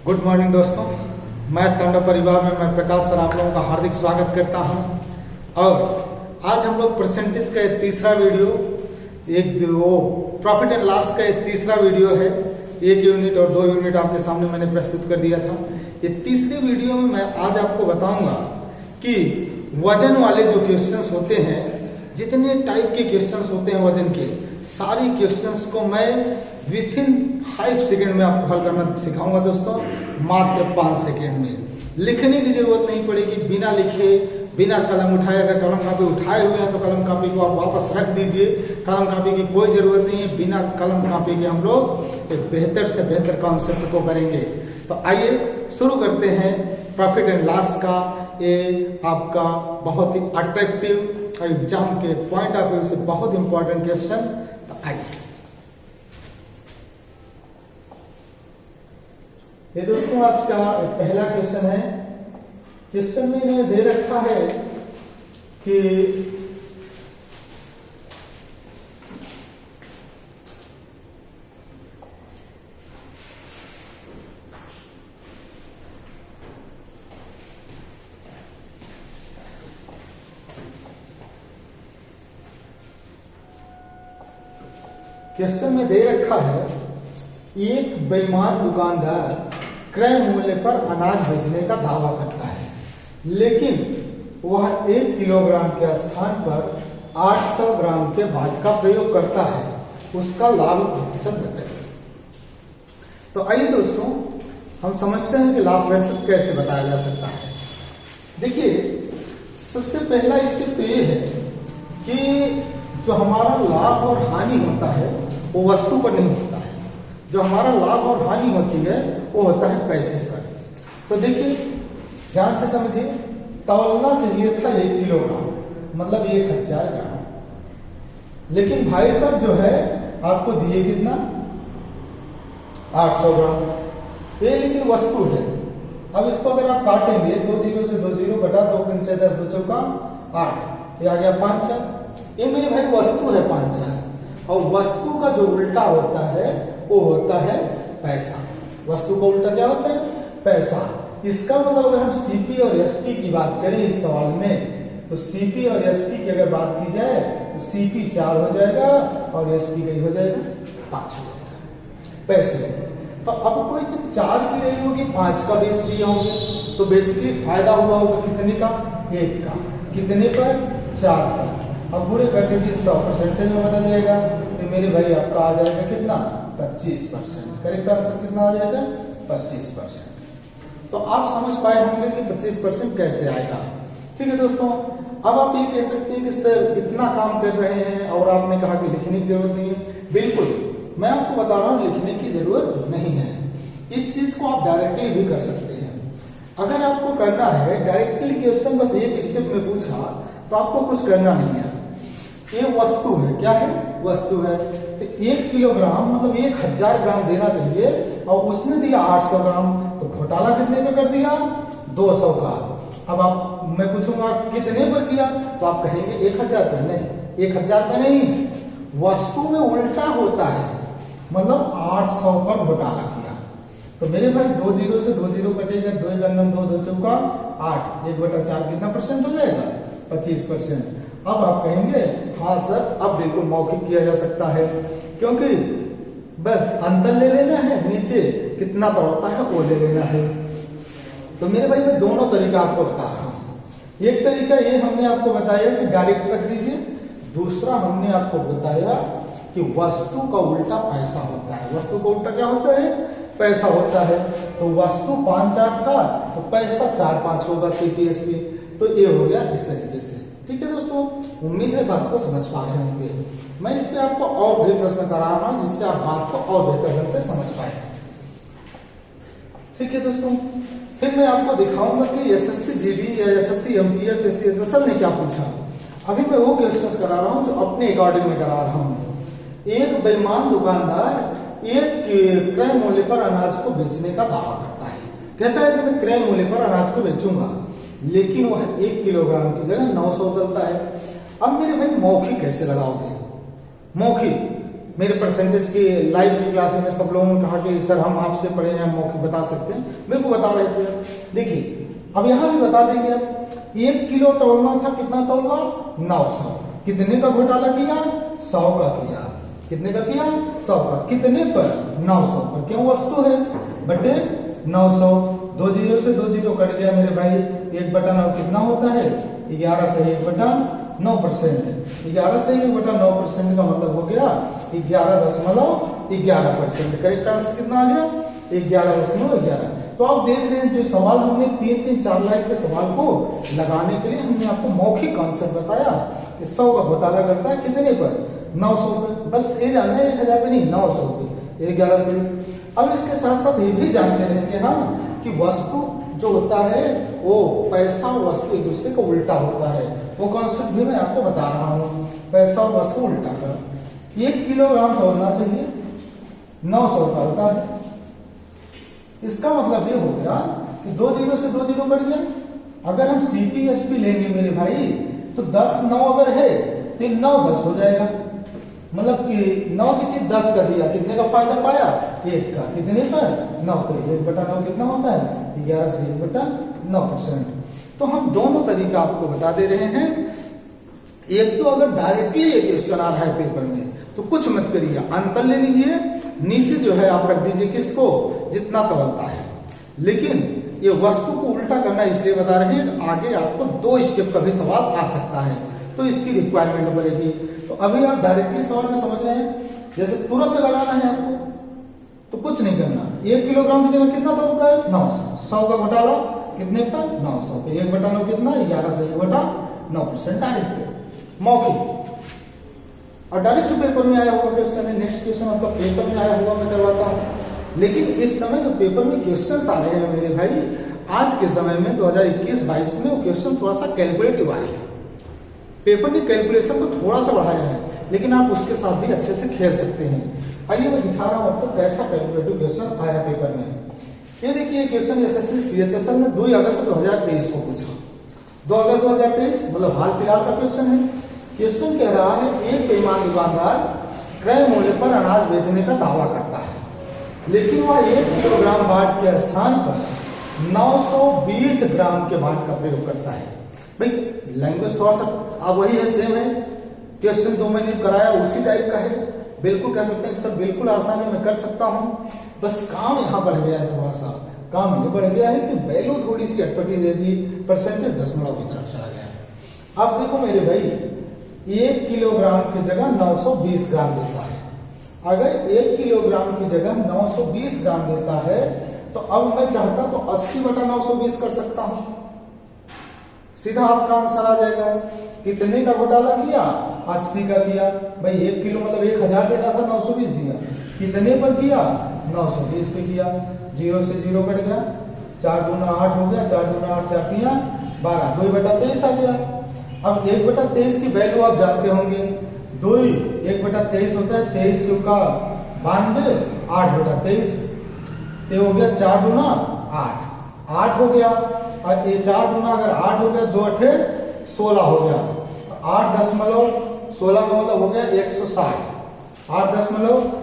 Good morning दोस्तों, मैं तांडव परिवार में मैं प्रकाश सर आप लोगों का हार्दिक स्वागत करता हूं। और आज हम लोग परसेंटेज का एक तीसरा वीडियो, प्रॉफिट एंड लॉस का एक तीसरा वीडियो है। 1 यूनिट और 2 यूनिट आपके सामने मैंने प्रस्तुत कर दिया था। ये तीसरे वीडियो में मैं आज आपको बताऊंगा कि वजन वाले जो क्वेश्चंस होते हैं, जितने टाइप के क्वेश्चंस होते हैं वजन के, सारे क्वेश्चंस को मैं विथ इन 5 सेकेंड में आपको हल करना सिखाऊंगा दोस्तों, मात्र 5 सेकेंड में। लिखने की जरूरत नहीं पड़ेगी, बिना लिखे, बिना कलम उठाए। अगर कलम कापी उठाए हुए हैं तो कलम कापी को आप वापस रख दीजिए। कलम कापी की कोई जरूरत नहीं है। बिना कलम कापी के हम लोग एक बेहतर से बेहतर कॉन्सेप्ट को करेंगे। तो आइए शुरू करते हैं प्रॉफिट एंड लॉस का। ये आपका बहुत ही अट्रैक्टिव एग्जाम के पॉइंट ऑफ व्यू से बहुत इंपॉर्टेंट क्वेश्चन। तो आइए, ये दोस्तों आपका पहला क्वेश्चन है। क्वेश्चन में इन्होंने दे रखा है कि एक बेईमान दुकानदार क्रय मूल्य पर अनाज बेचने का दावा करता है, लेकिन वह 1 किलोग्राम के स्थान पर 800 ग्राम के बाट का प्रयोग करता है। उसका लाभ प्रतिशत बताइए। तो आइए दोस्तों, हम समझते हैं कि लाभ प्रतिशत कैसे बताया जा सकता है। देखिए, सबसे पहला स्टेप तो ये है कि जो हमारा लाभ और हानि होता है वो वस्तु पर नहीं होता है। जो हमारा लाभ और हानि होती है वो होता है पैसे पर। तो देखिए, ध्यान से समझिए, तौलना चाहिए था 1 किलोग्राम, मतलब 1000 ग्राम, लेकिन भाई साहब जो है आपको दिए कितना, 800 ग्राम। ये लेकिन वस्तु है। अब इसको अगर आप काटेंगे, 2 0 से 2 0 घटा 2 5 10 2 चौका 8, ये आ गया 5 4। ये मेरे भाई वस्तु है 5 4। और वस्तु का जो उल्टा होता है वो होता है पैसा। वस्तु का उल्टा क्या होता है? पैसा। इसका मतलब अगर हम सीपी और एसपी की बात करें इस सवाल में, तो सीपी और एसपी की अगर बात की जाए तो सीपी 4 हो जाएगा और एसपी का हो जाएगा 5 हो जाएगा पैसे। तो अब कोई चीज 4 की रही होगी, 5 का बेच दिया होंगे, तो बेसिकली फायदा हुआ होगा कितने का? 1 का। कितने पर? 4 पर। अब बुरे कर दीजिए, 100% में बदल जाएगा, तो मेरे भाई आपका आ जाएगा कितना? 25%। करेक्ट आंसर कितना आ जाएगा? 25%। तो आप समझ पाए होंगे कि 25% कैसे आएगा। ठीक है दोस्तों, अब आप ये कह सकते हैं कि सर इतना काम कर रहे हैं और आपने कहा कि लिखने की जरूरत नहीं है। बिल्कुल, मैं आपको बता रहा हूं लिखने की जरूरत नहीं है। इस चीज को आप डायरेक्टली भी कर सकते हैं। अगर आपको करना है डायरेक्टली क्वेश्चन बस एक स्टेप में पूछा तो आपको कुछ करना नहीं है। ये वस्तु है। क्या है? वस्तु है। तो 1 किलोग्राम मतलब 1000 ग्राम देना चाहिए और उसने दिया 800 ग्राम, तो घोटाला कितने पे कर दिया? 200 का। अब मैं पूछूंगा कितने पर किया, तो आप कहेंगे 1000 पे। नहीं, 1000 पे नहीं, वस्तु में उल्टा होता है, मतलब 800 पर घोटाला किया। तो मेरे भाई 2 0 से 2 0 कटेगा, 2 गन्नम 2 2 चौका 8, 1/4 कितना परसेंट हो जाएगा? 25%। अब आप कहेंगे हाँ सर, अब बिल्कुल मौखिक किया जा सकता है, क्योंकि बस अंतर ले लेना है, नीचे कितना पड़ता है वो ले लेना है। तो मेरे भाई मैं दोनों तरीका आपको बता रहा हूं। एक तरीका ये हमने आपको बताया कि डायरेक्ट रख दीजिए, दूसरा हमने आपको बताया कि वस्तु का उल्टा पैसा होता है। वस्तु का उल्टा क्या होता है? पैसा होता है। तो वस्तु 5 8 था तो पैसा 4 5 होगा सीपीएसपी। तो ये हो गया इस तरीके से। ठीक है दोस्तों, उम्मीद है बात को समझ पा रहे होंगे। मैं इस पे आपको और भी प्रश्न करा रहा हूं जिससे आप बात को और बेहतर ढंग से समझ पाए। ठीक है दोस्तों, फिर मैं आपको दिखाऊंगा कि एसएससी जीडी या एसएससी एमटीएस एसएसएल ने क्या पूछा। अभी मैं वो क्वेश्चंस करा रहा हूं जो अपने अकॉर्डिंग में करा रहा हूं। एक बेईमान दुकानदार 1 क्रय मूल्य पर अनाज को बेचने का दावा करता है। कहता है कि मैं क्रय मूल्य पर अनाज को बेचूंगा, लेकिन वह 1 किलोग्राम की जगह 900 चलता है। अब मेरे भाई मौखिक कैसे लगाओगे? मौखिक मेरे परसेंटेज की लाइव की क्लास में सब लोगों ने कहा कि सर हम आपसे पढ़े हैं, मौखिक बता सकते हैं, मेरे को बता रहे थे। देखिए अब यहाँ भी बता देंगे, अब 1 किलो तोलना था, कितना तोलना 900, कितने का घोटाला किया 100 का किया, कितने का किया 100 का, कितने पर 900 पर, क्यों वस्तु है बटे 900, 2 जीरो से 2 जीरो कट गया मेरे भाई, 1/9 कितना होता है 11 से 1/9%, 11 से 1/9% का मतलब हो गया 11.11%। करेक्ट आंसर कितना आ गया 11.11। तो आप देख रहे हैं जो सवाल हमने 3-4 लाइन के सवाल को लगाने के लिए हमने आपको मौखिक कॉन्सेप्ट बताया कि 100 का घोटाला करता है कितने पर 900 पे, बस ये जानना है 1000 पे नहीं 900 पे, 11 से। अब इसके साथ साथ ये भी जानते रहेंगे हम कि वस्तु जो होता है वो पैसा और वस्तु एक दूसरे का उल्टा होता है, वो कॉन्सेप्ट भी मैं आपको बता रहा हूँ, पैसा और वस्तु उल्टा का। 1 किलोग्राम तोलना चाहिए 900 का होता है, इसका मतलब ये हो गया कि 2 जीरो से 2 जीरो कट गया। अगर हम CPSP लेंगे मेरे भाई तो 10 9 अगर है तो 9 10 हो जाएगा, मतलब कि 9 की चीज 10 कर दिया, कितने का फायदा पाया 1 का, कितने पर 9 पे, 1/9 कितना होता है 11 से 1/9%। तो हम दोनों तरीका आपको बता दे रहे हैं। एक तो अगर डायरेक्टली एक क्वेश्चन आ रहा है पेपर में तो कुछ मत करिए, अंतर ले लीजिए, नीचे जो है आप रख दीजिए किसको जितना तोलता है, लेकिन ये वस्तु को उल्टा करना इसलिए बता रहे हैं आगे आपको 2 स्टेप का भी सवाल आ सकता है, तो इसकी रिक्वायरमेंट पड़ेगी। तो अभी आप डायरेक्टली सवाल में समझ रहे हैं, जैसे तुरंत लगाना है आपको तो कुछ नहीं करना, 1 किलोग्राम की जगह कितना तोलता है 900, 100 का घोटाला कितने पर 900 पे, 1/9 कितना 11 से 1/9%। डायरेक्ट मौखिक और डायरेक्ट पेपर में आया हुआ क्वेश्चन है, नेक्स्ट क्वेश्चन आपका पेपर में आया हुआ मैं करवाता हूँ। लेकिन इस समय जो पेपर में क्वेश्चन आ रहे हैं मेरे भाई आज के समय में 2021-22 में वो क्वेश्चन थोड़ा सा कैलकुलेटिव आ रहे हैं, पेपर ने कैलकुलेशन को थोड़ा सा बढ़ाया है, लेकिन आप उसके साथ भी अच्छे से खेल सकते हैं। आइए मैं दिखा रहा हूँ आपको कैसा कैलकुलेटिव क्वेश्चन आया पेपर में। ये देखिए क्वेश्चन SSC CHSL ने 2 अगस्त 2023 को पूछा, 2 अगस्त 2023 मतलब हाल फिलहाल का क्वेश्चन है। क्वेश्चन कह रहा है एक बेईमान दुकानदार क्रय मूल्य पर अनाज बेचने का दावा करता है, लेकिन वह 1 किलोग्राम बाट के स्थान पर 920 ग्राम के बाट का प्रयोग करता है। भाई लैंग्वेज थोड़ा सा अब वही है, सेम है, क्वेश्चन जो मैंने कराया उसी टाइप का है, बिल्कुल कह सकते हैं सर बिल्कुल आसान है, मैं कर सकता हूँ, बस काम यहाँ बढ़ गया है, थोड़ा सा काम ये बढ़ गया है कि वैल्यू थोड़ी सी अटपटी दे दी, परसेंटेज दशमलव की तरफ चला गया है। अब देखो मेरे भाई 1 किलोग्राम की जगह 920 ग्राम देता है, अगर 1 किलोग्राम की जगह 920 ग्राम देता है तो अब मैं चाहता तो 80/920 कर सकता हूं, सीधा आपका आंसर आ जाएगा। कितने का घोटाला किया 80 का किया, भाई 1 किलो मतलब 1000 देना था, 920 दिया, कितने पर किया 920 पे किया, 0 से 0 कट गया, 4 दूना 8 हो गया, 4 दूना 8 4 तिया 12, 2/23 आ गया। अब 1/23 की वैल्यू आप जानते होंगे, 2 1/23 होता है, 23 चौका 92, 8/23, तो हो गया 4 दूना 8, 8 हो गया, और ये 4 दूना अगर 8 हो गया, 2 8 16 हो गया, 8.16 का मतलब हो गया 160, 8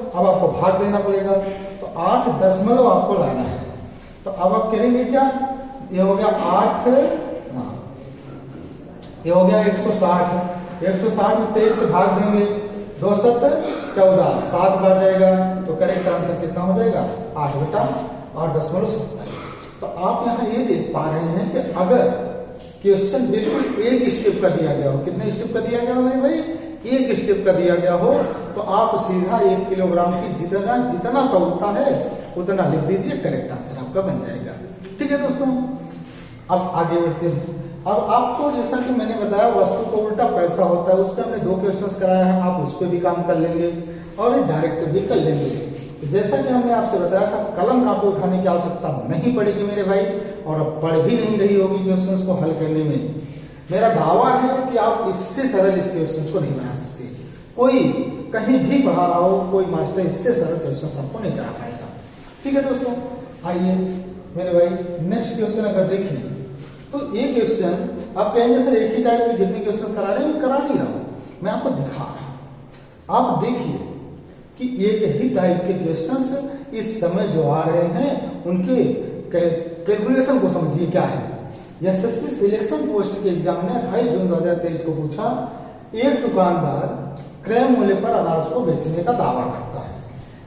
अब आपको भाग देना पड़ेगा, तो 8 आपको लाना है। तो अब आप करेंगे क्या, ये हो गया 8, ये हो गया 160, 160 में 23 से भाग देंगे, 2 7 14, 7 बार जाएगा, तो करेक्ट आंसर कितना हो जाएगा 8/8.70। तो आप यहाँ ये देख पा रहे हैं कि अगर क्वेश्चन बिल्कुल एक स्टेप का दिया गया हो, कितने स्टेप का दिया गया हो मेरे भाई, एक स्टेप का दिया गया हो, तो आप सीधा 1 किलोग्राम की जितना तौलता है उतना लिख दीजिए, करेक्ट आंसर आपका बन जाएगा। ठीक है दोस्तों, अब आगे बढ़ते हैं। अब आपको जैसा कि मैंने बताया वस्तु को उल्टा पैसा होता है, उस पर हमने 2 क्वेश्चंस कराया है, आप उस पर भी काम कर लेंगे और डायरेक्ट भी कर लेंगे। जैसा कि हमने आपसे बताया था कलम कापी उठाने की आवश्यकता नहीं पड़ेगी मेरे भाई, और अब पढ़ भी नहीं रही होगी क्वेश्चंस को हल करने में। मेरा दावा है कि आप इससे सरल इस क्वेश्चंस को नहीं बना सकते, कोई कहीं भी पढ़ा रहा हो, कोई मास्टर इससे सरल क्वेश्चंस आपको नहीं करा पाएगा। ठीक है दोस्तों, आइए मेरे भाई नेक्स्ट क्वेश्चन अगर देखें तो ये क्वेश्चन आप कहेंगे सर एक ही टाइप के जितने क्वेश्चन करा रहे हैं मैं करा नहीं रहा हूं, मैं आपको दिखा रहा हूं। आप देखिए कि एक ही टाइप के क्वेश्चंस इस समय जो आ रहे हैं उनके कैलकुलेशन को समझिए क्या है। एसएससी सिलेक्शन पोस्ट के एग्जाम ने 28 जून 2023 को पूछा, एक दुकानदार क्रय मूल्य पर अनाज को बेचने का दावा करता है,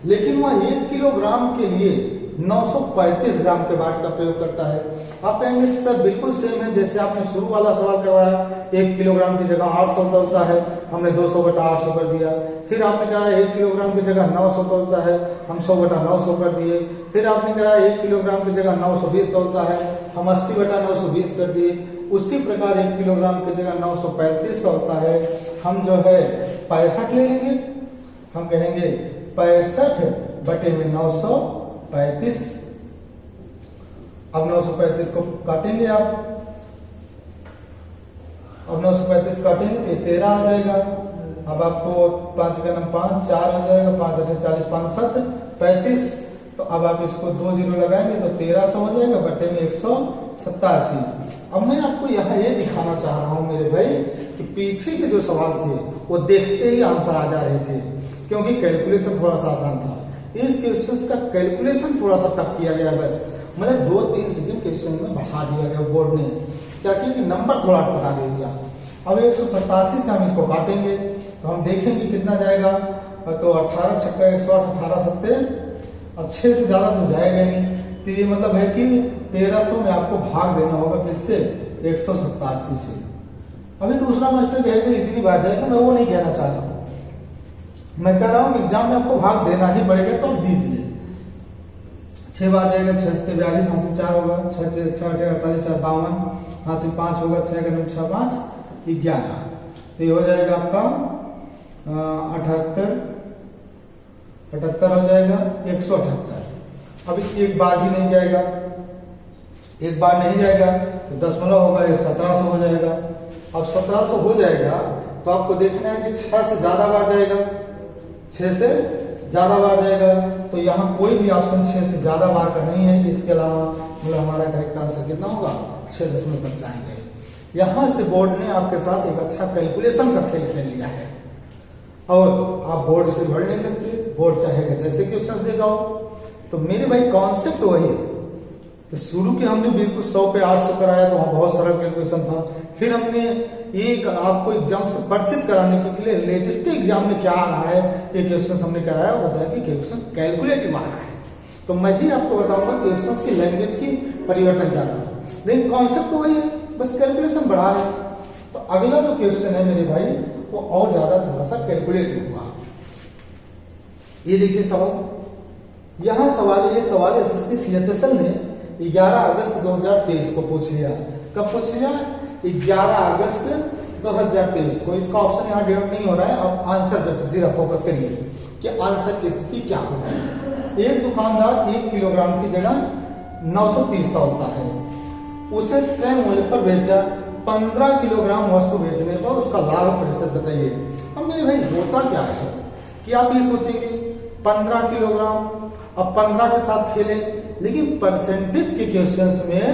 लेकिन वह 1 किलोग्राम के लिए 935 ग्राम के बाट का प्रयोग करता है। आप कहेंगे सर बिल्कुल सेम है जैसे आपने शुरू वाला सवाल करवाया, 1 किलोग्राम की जगह 800 तौलता है, हमने 200/800 कर दिया। फिर आपने कहा 1 किलोग्राम की जगह 900 तौलता है, हम 100/900 कर दिए। फिर आपने कहा 1 किलोग्राम की जगह 920 तौलता है, हम 80/920 कर दिए। उसी प्रकार 1 किलोग्राम की जगह 935 तौलता है, हम जो है 65 ले लेंगे। हम कहेंगे 65/935। अब 935 को काटेंगे आप, अब 935 काटेंगे तो 13 आ जाएगा। अब आपको 5 का नाम 5 4 हो जाएगा, 5 8 40 5 7 35। तो अब आप इसको 2 जीरो लगाएंगे तो 1300 हो जाएगा, बटे में 187। अब मैं आपको यहाँ ये दिखाना चाह रहा हूँ मेरे भाई कि पीछे के जो सवाल थे वो देखते ही आंसर आ जा रहे थे, क्योंकि कैलकुलेशन थोड़ा सा आसान था। इस क्वेश्चन का कैलकुलेशन थोड़ा सा टफ किया गया, बस मतलब 2-3 सेकंड क्वेश्चन में बढ़ा दिया गया। बोर्ड ने क्या किया कि नंबर थोड़ा बढ़ा दे दिया। अब 187 से हम इसको काटेंगे तो हम देखेंगे कितना जाएगा। तो 18 छक्का 108, 18 सत्ते, अब 6 से ज्यादा तो जाएगा नहीं। तो ये मतलब है कि 1300 में आपको भाग देना होगा किससे, 187 से। अभी दूसरा मास्टर कहेगा इतनी बार जाएगा, मैं वो नहीं कहना चाह रहा हूँ। मैं कह रहा हूँ एग्जाम में आपको भाग देना ही पड़ेगा, तो आप दीजिए। 6 बार जाएगा, 6 से 42, 5 से 4 होगा, 6 से 6 48, 4 52, 5 से 5 होगा, 6 का 9 6 5 11। तो ये हो जाएगा आपका 78 हो जाएगा, 178। अब एक बार भी नहीं जाएगा, एक बार नहीं जाएगा तो दशमलव होगा, ये 1700 हो जाएगा। अब 1700 हो जाएगा तो आपको देखना है कि 6 से ज्यादा बार जाएगा, 6 से ज्यादा बार जाएगा। तो यहाँ कोई भी ऑप्शन 6 से ज्यादा बार का नहीं है। इसके अलावा मतलब हमारा करेक्ट आंसर कितना होगा, 6.5 आएंगे। यहाँ से बोर्ड ने आपके साथ एक अच्छा कैलकुलेशन का खेल खेल लिया है, और आप बोर्ड से बढ़ नहीं सकते। बोर्ड चाहेगा जैसे क्वेश्चन देगा हो। तो मेरे भाई कॉन्सेप्ट वही है। तो शुरू के हमने बिल्कुल 100 पे 800 कराया, तो वहां बहुत सरल कैलकुलेशन था। फिर हमने एक आपको एग्जाम से परिचित कराने के लिए लेटेस्ट एग्जाम में क्या आ रहा है ये क्वेश्चन हमने कराया, और बताया कि क्वेश्चन कैलकुलेटिव आ रहा है। तो मैं भी आपको बताऊंगा क्वेश्चन की लैंग्वेज की परिवर्तन क्या रहा है, लेकिन कॉन्सेप्ट तो वही है, बस कैलकुलेशन बढ़ा है। तो अगला जो क्वेश्चन है मेरे भाई वो और ज्यादा थोड़ा सा कैलकुलेटिव हुआ। ये देखिए सवाल, यहाँ सवाल, ये सवाल एसएससी सीएचएसएल ने 11 अगस्त 2023 को पूछ लिया। कब पूछ लिया, 11 अगस्त 2023 को। इसका ऑप्शन यहाँ डिनोट नहीं हो रहा है। अब आंसर पे सीधा फोकस करिए कि आंसर की स्थिति क्या होगी। एक दुकानदार 1 किलोग्राम की जगह 930 तौलता है, उसे क्रय मूल्य पर बेचा। 15 किलोग्राम वस्तु बेचने पर उसका लाभ प्रतिशत बताइए। अब मेरे भाई होता क्या है कि आप ये सोचेंगे 15 किलोग्राम, अब 15 के साथ खेले, लेकिन परसेंटेज के क्वेश्चंस में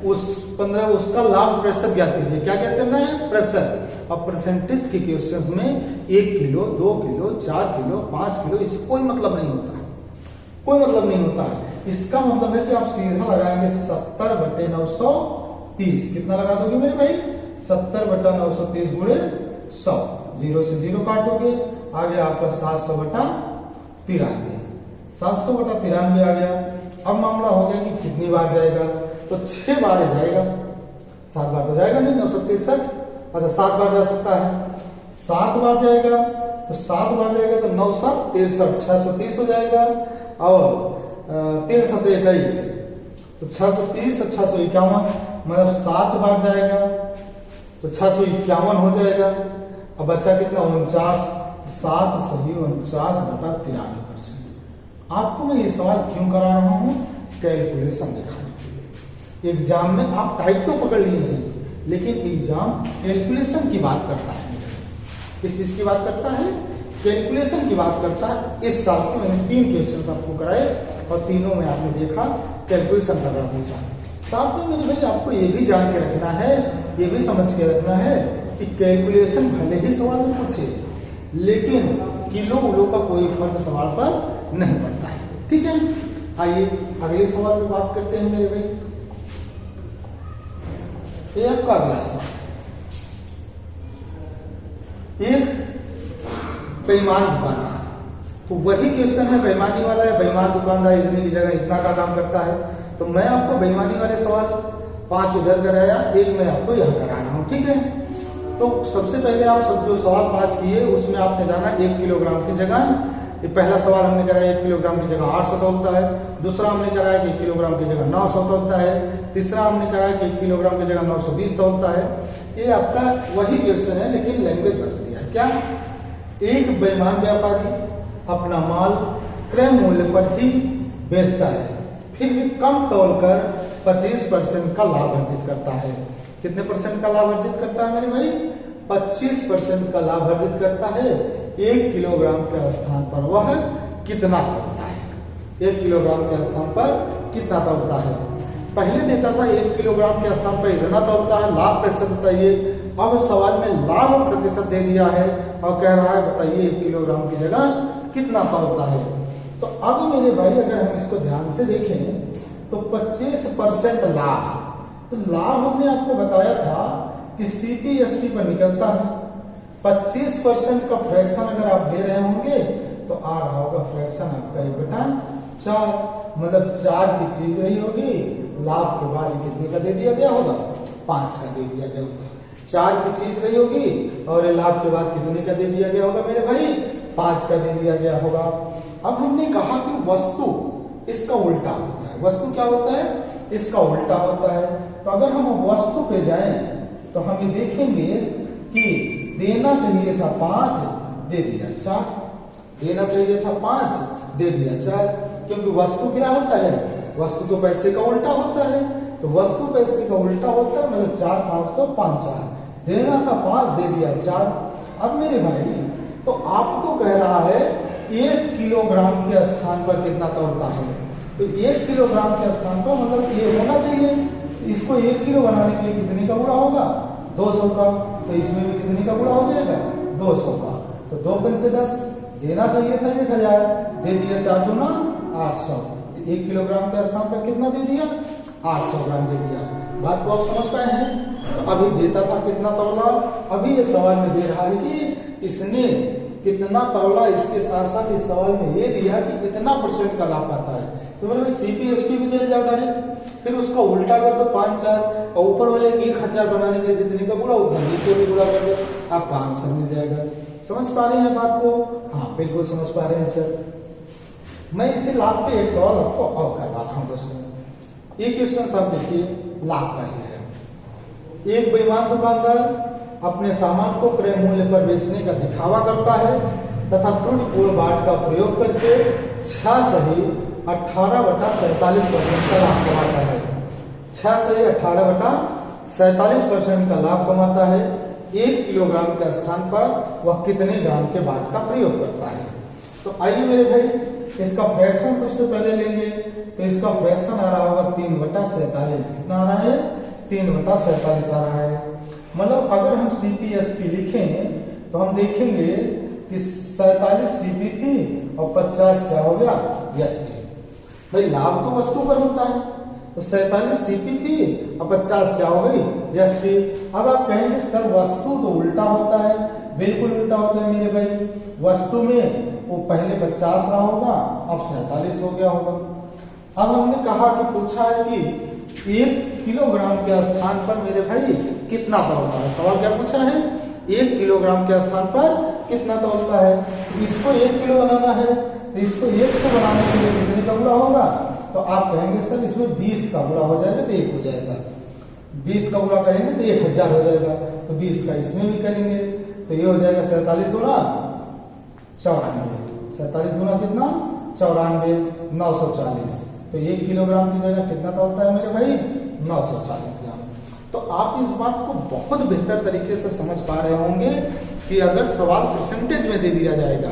उस 15 उसका लाभ प्रतिशत ज्ञात कीजिए। क्या ज्ञात करना है, प्रतिशत। अब परसेंटेज के क्वेश्चंस में 1 किलो 2 किलो 4 किलो 5 किलो इससे कोई मतलब नहीं होता है, कोई मतलब नहीं होता है। इसका मतलब है कि आप सीधा लगाएंगे 70/930। कितना लगा दोगे मेरे भाई, 70/930 गुणे 100। 0 से 0 काटोगे, आगे आपका 700/93। 700/93 आ गया। अब मामला हो गया कि कितनी बार जाएगा, तो 6 बार जाएगा। 7 बार तो जाएगा नहीं, 963। अच्छा 7 बार जा सकता है, 7 बार जाएगा। तो 7 बार जाएगा तो 9 7 63, 630 हो जाएगा। और 3 7 21, तो 630 और 651, मतलब 7 बार जाएगा तो 651 हो जाएगा। अब बच्चा कितना, 49। 7 सही 49/93%। आपको मैं ये सवाल क्यों करा रहा हूं, कैलकुलेशन दिखाने के लिए। एग्जाम में आप टाइप तो पकड़ लिए हैं, लेकिन एग्जाम कैलकुलेशन की बात करता है। किस चीज की बात करता है, कैलकुलेशन की बात करता है। इस साल के मैंने 3 क्वेश्चन आपको कराए और तीनों में आपने देखा कैलकुलेशन करना पूछा। साथ में मेरे भाई आपको ये भी जान के रखना है, ये भी समझ के रखना है कि कैलकुलेशन भले ही सवाल में पूछे, लेकिन किलो उलो का कोई फर्क सवाल पर नहीं पड़ता है। ठीक है, आइए अगले सवाल पे बात करते हैं मेरे भाई। ये आपका अगला सवाल, एक बेईमान दुकानदार, तो वही क्वेश्चन है बेईमानी वाला है। बेईमान दुकानदार इतने की जगह इतना का काम करता है। तो मैं आपको बेईमानी वाले सवाल 5 उधर कराया, एक मैं आपको यहाँ करा रहा हूँ। ठीक है, तो सबसे पहले आप सब जो सवाल 5 किए उसमें आपने जाना 1 किलोग्राम की जगह, ये पहला सवाल हमने कराया 1 किलोग्राम की जगह 800 तौलता है। दूसरा हमने कराया कि 1 किलोग्राम की जगह 900 तौलता है। तीसरा हमने कराया कि 1 किलोग्राम की जगह 920 तौलता है। ये आपका वही क्वेश्चन है लेकिन लैंग्वेज बदल दिया है। क्या? एक बेईमान व्यापारी अपना माल क्रय मूल्य पर ही बेचता है, फिर भी कम तौलकर 25% का लाभ अर्जित करता है। कितने परसेंट का लाभ अर्जित करता है मेरे भाई? 25% का लाभ अर्जित करता है। 1 किलोग्राम के स्थान पर वह कितना तौलता है? 1 किलोग्राम के स्थान पर कितना तौलता है? पहले देता था 1 किलोग्राम के स्थान पर इतना तौलता है, लाभ प्रतिशत बताइए। अब सवाल में लाभ प्रतिशत दे दिया है और कह रहा है बताइए 1 किलोग्राम की जगह कितना तौलता है। तो अब मेरे भाई अगर हम इसको ध्यान से देखें तो 25% लाभ, तो लाभ हमने आपको बताया था कि सीपीएसपी पर निकलता है। 25% का फ्रैक्शन अगर आप ले रहे होंगे तो आ रहा होगा फ्रैक्शन आपका 1/4, मतलब 4 की चीज रही होगी, लाभ के बाद कितने का दे दिया गया होगा? 5 का दे दिया गया होगा। 4 की चीज रही होगी और लाभ के बाद कितने का दे दिया गया होगा मेरे भाई? 5 का दे दिया गया होगा। अब हमने कहा कि वस्तु इसका उल्टा होता है। वस्तु क्या होता है? इसका उल्टा होता है। तो अगर हम वस्तु पे जाएं तो हम ये देखेंगे कि देना चाहिए था 5, दे दिया 4, देना चाहिए था 5, दे दिया 4, क्योंकि वस्तु क्या होता है? वस्तु तो पैसे का उल्टा होता है। तो वस्तु पैसे का उल्टा होता है, मतलब 4 5 तो 5 4, देना था 5, दे दिया 4। अब मेरे भाई तो आपको कह रहा है 1 किलोग्राम के स्थान पर कितना तौलता है? तो 1 किलोग्राम के स्थान पर मतलब ये होना चाहिए, इसको 1 किलो बनाने के लिए कितने का गुणा होगा? 200 का। तो इसमें भी कितने का गुणा हो जाएगा? 200 का। तो 2 पंचे 10, देना चाहिए था 1000, दे दिया 4 दूना 800। 1 किलोग्राम के स्थान पर कितना दे दिया? 800 ग्राम दे दिया। बात को आप समझ पाए हैं? तो अभी देता था कितना तौला, अभी ये सवाल में दे रहा है कि इसने कितना तौला, इसके साथ साथ इस सवाल में ये दिया कि कितना % का लाभ पाता है। तो मेरे भाई सीपीएसपी भी चले जाओ डायरेक्ट, फिर उसका उल्टा कर दो 5 4, और ऊपर वाले 1000 बनाने के लिए जितने का गुणा उतना नीचे भी गुणा कर दो, आपका आंसर मिल जाएगा। समझ पा रहे हैं बात को? हाँ बिल्कुल समझ पा रहे हैं सर। मैं इसे लाभ पे एक सवाल आपको और करवा रहा हूँ दोस्तों। ये क्वेश्चन साहब देखिए लाभ का ही है। एक बेईमान दुकानदार अपने सामान को क्रय मूल्य पर बेचने का दिखावा करता है तथा त्रुटिपूर्ण बाट का प्रयोग करके 6 सही 18/47% का लाभ कमाता है। 6 सही 18/47% का लाभ कमाता है। 1 किलोग्राम के स्थान पर वह कितने ग्राम के बाट का प्रयोग करता है? तो आइए मेरे भाई इसका फ्रैक्शन सबसे पहले लेंगे। तो इसका फ्रैक्शन आ रहा होगा 3/47। कितना आ रहा है? 3/47 आ रहा है। मतलब अगर हम सीपीएसपी लिखें तो हम देखेंगे कि 47 सीपी थी और 50 क्या हो गया? एसपी। भाई लाभ तो वस्तु पर होता है, तो 47 सीपी थी और 50 क्या हो गई? एसपी। अब आप कहेंगे सर वस्तु तो उल्टा होता है। बिल्कुल उल्टा होता है मेरे भाई। वस्तु में वो पहले 50 रहा होगा, अब 47 हो गया होगा। अब हमने कहा कि पूछा है कि 1 किलोग्राम के स्थान पर मेरे भाई कितना तौलता है? सवाल क्या पूछा है? 1 किलोग्राम के स्थान पर कितना तौलता है? इसको 1 किलो बनाना है, तो इसको 1 किलो बनाने के लिए कितने का गुणा होगा? तो आप कहेंगे सर इसमें 20 का गुणा हो जाएगा तो 1 हो जाएगा। 20 का गुणा करेंगे तो 1000 हो जाएगा। तो 20 का इसमें भी करेंगे तो ये हो जाएगा 47 गुना 94। 47 गुना कितना? 94, 940। तो 1 किलोग्राम की जगह कितना तौलता है मेरे भाई? 940 ग्राम। तो आप इस बात को बहुत बेहतर तरीके से समझ पा रहे होंगे कि अगर सवाल परसेंटेज में दे दिया जाएगा,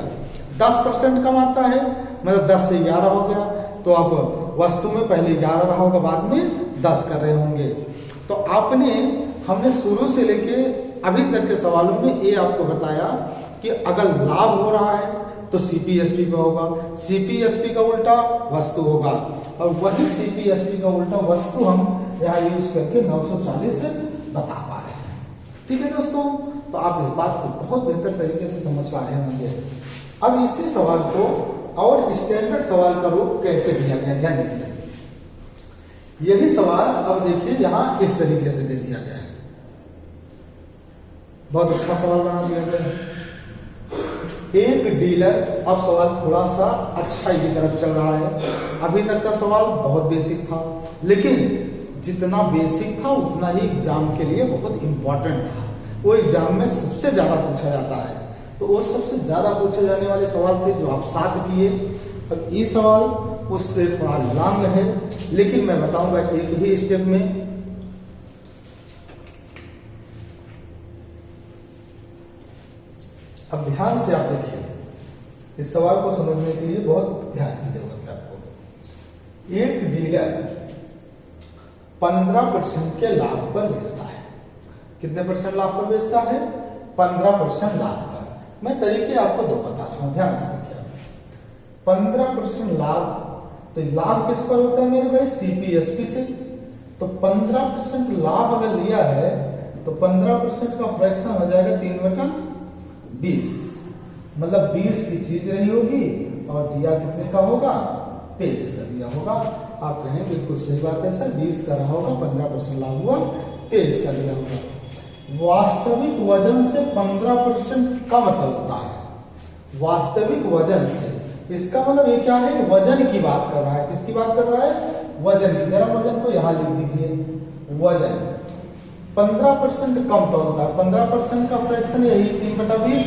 10% कमाता है, मतलब 10 से 11 हो गया, तो अब वस्तु में पहले 11 रहा होगा, बाद में 10 कर रहे होंगे। तो हमने शुरू से लेके अभी तक के सवालों में ये आपको बताया कि अगर लाभ हो रहा है तो सीपीएसपी पे होगा, सीपीएसपी का उल्टा वस्तु होगा, और वही सीपीएसपी का उल्टा वस्तु हम यहाँ यूज करके 940 से बता पा रहे हैं। ठीक है दोस्तों, तो आप इस बात को बहुत बेहतर तरीके से समझ पा रहे होंगे। अब इसी सवाल को और स्टैंडर्ड सवाल का रूप कैसे दिया गया, ध्यान दीजिए। यही सवाल अब देखिए यहाँ इस तरीके से दे दिया गया है, बहुत अच्छा सवाल बना दिया गया है। एक डीलर, अब सवाल थोड़ा सा अच्छाई की तरफ चल रहा है। अभी तक का सवाल बहुत बेसिक था, लेकिन जितना बेसिक था उतना ही एग्जाम के लिए बहुत इंपॉर्टेंट था। वो एग्जाम में सबसे ज्यादा पूछा जाता है, तो वो सबसे ज्यादा पूछे जाने वाले सवाल थे जो आप 7 किए। अब ये सवाल उससे थोड़ा लॉन्ग है, लेकिन मैं बताऊंगा एक ही स्टेप में। अब ध्यान से आप देखिए, इस सवाल को समझने के लिए बहुत ध्यान की जरूरत है आपको। एक डीलर 15% के लाभ पर बेचता है। कितने परसेंट लाभ पर बेचता है? 15% लाभ पर। मैं तरीके आपको 2 बता रहा हूं, ध्यान से देखिए। 15% लाभ, तो लाभ किस पर होता है मेरे भाई? सीपीएसपी से। तो 15% लाभ अगर लिया है तो 15% का फ्रैक्शन हो जाएगा 3/20, मतलब 20 की चीज रही होगी और दिया कितने का होगा? 23 का दिया होगा। आप कहें बिल्कुल सही बात है सर, 20 का रहा होगा, 15% लाभ हुआ, 23 का दिया होगा। वास्तविक वजन से 15% कम तौलता है। वास्तविक वजन से, इसका मतलब ये क्या है? वजन की बात कर रहा है। किसकी बात कर रहा है? वजन की। जरा वजन को यहां लिख दीजिए। वजन 15% कम तौलता है। 15% का फ्रैक्शन यही 3/20,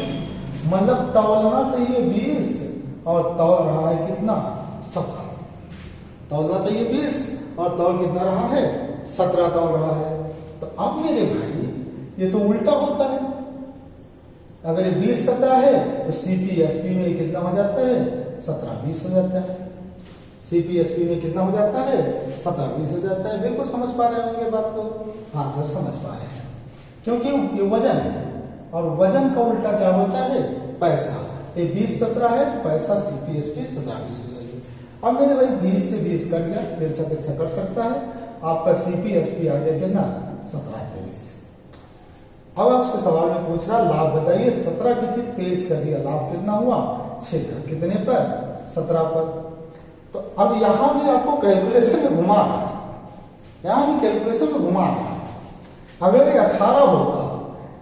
मतलब तौलना चाहिए 20 और तौल रहा है कितना? 17। तौलना चाहिए 20 और तौल कितना रहा है? 17 तौल रहा है। तो अब मेरे भाई ये तो उल्टा होता है। अगर ये 20-17 है तो सीपीएसपी में कितना हो जाता है? 17-20 हो जाता है। सीपीएसपी में कितना हो जाता है? 17-20 हो जाता है। बिल्कुल समझ पा रहे होंगे बात को? हाँ सर, समझ पा रहे हैं, क्योंकि ये वजन है और वजन का उल्टा क्या होता है? पैसा। ये 20-17 है तो पैसा सीपीएसपी 17-20 हो जाएगी। अब मेरे भाई 20 से 20 कट गया, फिर से कट सकता है। आपका सीपीएसपी आ गया कितना? 17-23। अब आपसे सवाल में पूछ रहा लाभ बताइए। 17 की चीज 23 कर दिया, लाभ कितना हुआ? 6 का। कितने पर? 17 पर। तो अब यहां भी आपको कैलकुलेशन में घुमा रहा है, यहां भी कैलकुलेशन में घुमा रहा है। अगर ये 18 होता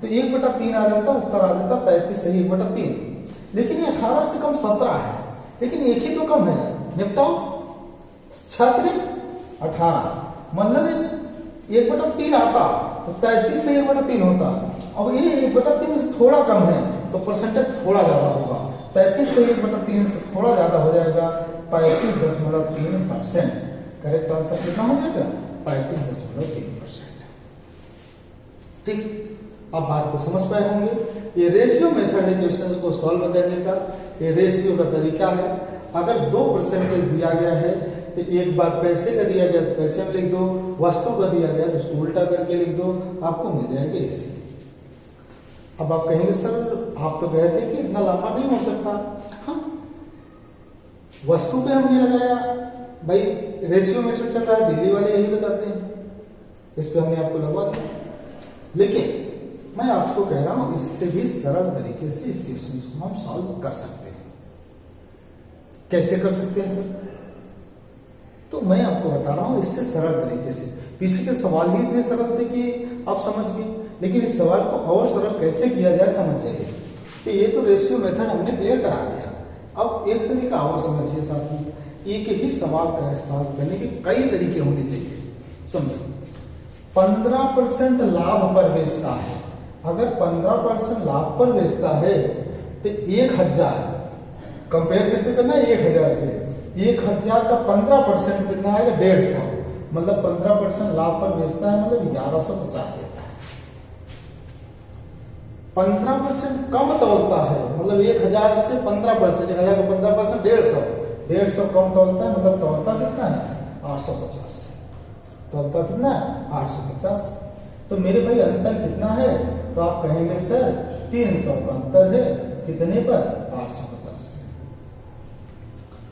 तो 1/3 आ जाता, उत्तर आ जाता 33 सही 1/3। लेकिन ये 18 से कम 17 है, लेकिन एक ही तो कम है, निपटाओ। 6 18, मतलब 1/3 आता तो 33 से 1/3 होता। अब ये 1/3 से थोड़ा कम है तो परसेंटेज थोड़ा ज्यादा होगा। 33 से 1/3 से थोड़ा ज्यादा हो जाएगा 35.3%। करेक्ट आंसर कितना हो जाएगा? 35.3%। ठीक, अब बात को समझ पाए होंगे। ये रेशियो मेथड है क्वेश्चंस को सॉल्व करने का। ये रेशियो का तरीका है। अगर 2% दिया गया है तो एक बार पैसे का दिया गया तो पैसे में लिख दो, वस्तु का दिया गया तो उसको उल्टा करके लिख दो, आपको मिल जाएगी स्थिति। अब आप कहेंगे सर आप तो कहे थे कि इतना लंबा नहीं हो सकता। हाँ, वस्तु पे हमने लगाया भाई, रेशियो मेथड चल रहा है, दिल्ली वाले यही बताते हैं, इस पे हमने आपको लगवा दिया। लेकिन मैं आपको कह रहा हूं इससे भी सरल तरीके से इस क्वेश्चन को हम सॉल्व कर सकते हैं। कैसे कर सकते हैं सर? तो मैं आपको बता रहा हूं इससे सरल तरीके से। पीछे के सवाल ही इतने सरल थे कि आप समझ गए, लेकिन इस सवाल को और सरल कैसे किया जाए समझ जाइए। कि ये तो रेशियो मेथड हमने क्लियर करा दिया। अब एक तरीका और समझिए साथियों, एक ही सवाल का सॉल्व करने के कई तरीके होने चाहिए। समझो, 15% लाभ पर बेचता है। अगर 15% लाभ पर बेचता है तो 1000 कंपेयर किससे करना है? 1000 से। 1000 का 15% कितना आएगा? 150, मतलब 15% लाभ पर बेचता है, मतलब 1150 देता है। 15% कम तौलता है, मतलब 1000 से 15%, 1000 का 15% 150 कम तौलता है, मतलब तौलता कितना है? 850। तौलता कितना है? 850। तो मेरे भाई अंतर कितना है? तो आप कहेंगे सर 300 का अंतर है, कितने पर 850 पे।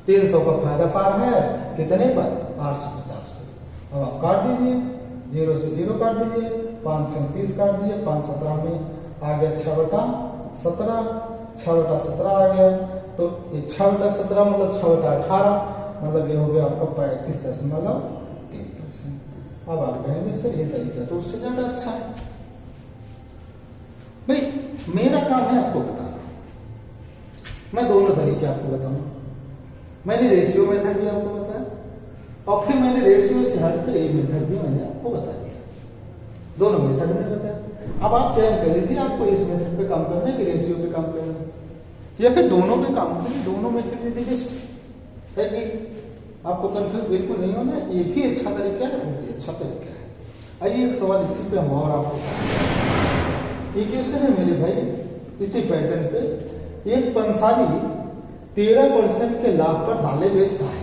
300 का फायदा पार है कितने पर 850 पे। अब आप काट दीजिए, 0 से 0 काट दीजिए, 5 से 30 काट दीजिए, 5 17 में आ गया 6/17, 6/17 आ गया। तो 6/17 मतलब 6/18 मतलब ये हो गया आपका 35.3%। अब आप कहेंगे सर ये तरीका तो उससे ज्यादा अच्छा है। भाई मेरा काम है आपको बताना, मैं दोनों तरीके आपको बताऊंगा। मैंने रेशियो मेथड भी आपको बताया और फिर मैंने रेशियो से हटकर एक मेथड भी मैंने आपको बता दिया, दोनों मेथड मैंने बताया। अब आप चयन कर लीजिए आपको इस मेथड पे काम करना है कि रेशियो पे काम करना है, या फिर दोनों पे काम करना है। दोनों मेथड इज द बेस्ट है कि आपको कंफ्यूज बिल्कुल नहीं होना। ये भी अच्छा तरीका है, वो भी अच्छा तरीका है। आइए एक सवाल इसी पे हम और आपको ये क्वेश्चन है मेरे भाई इसी पैटर्न पे। एक पंसारी 13% के लाभ पर दालें बेचता है।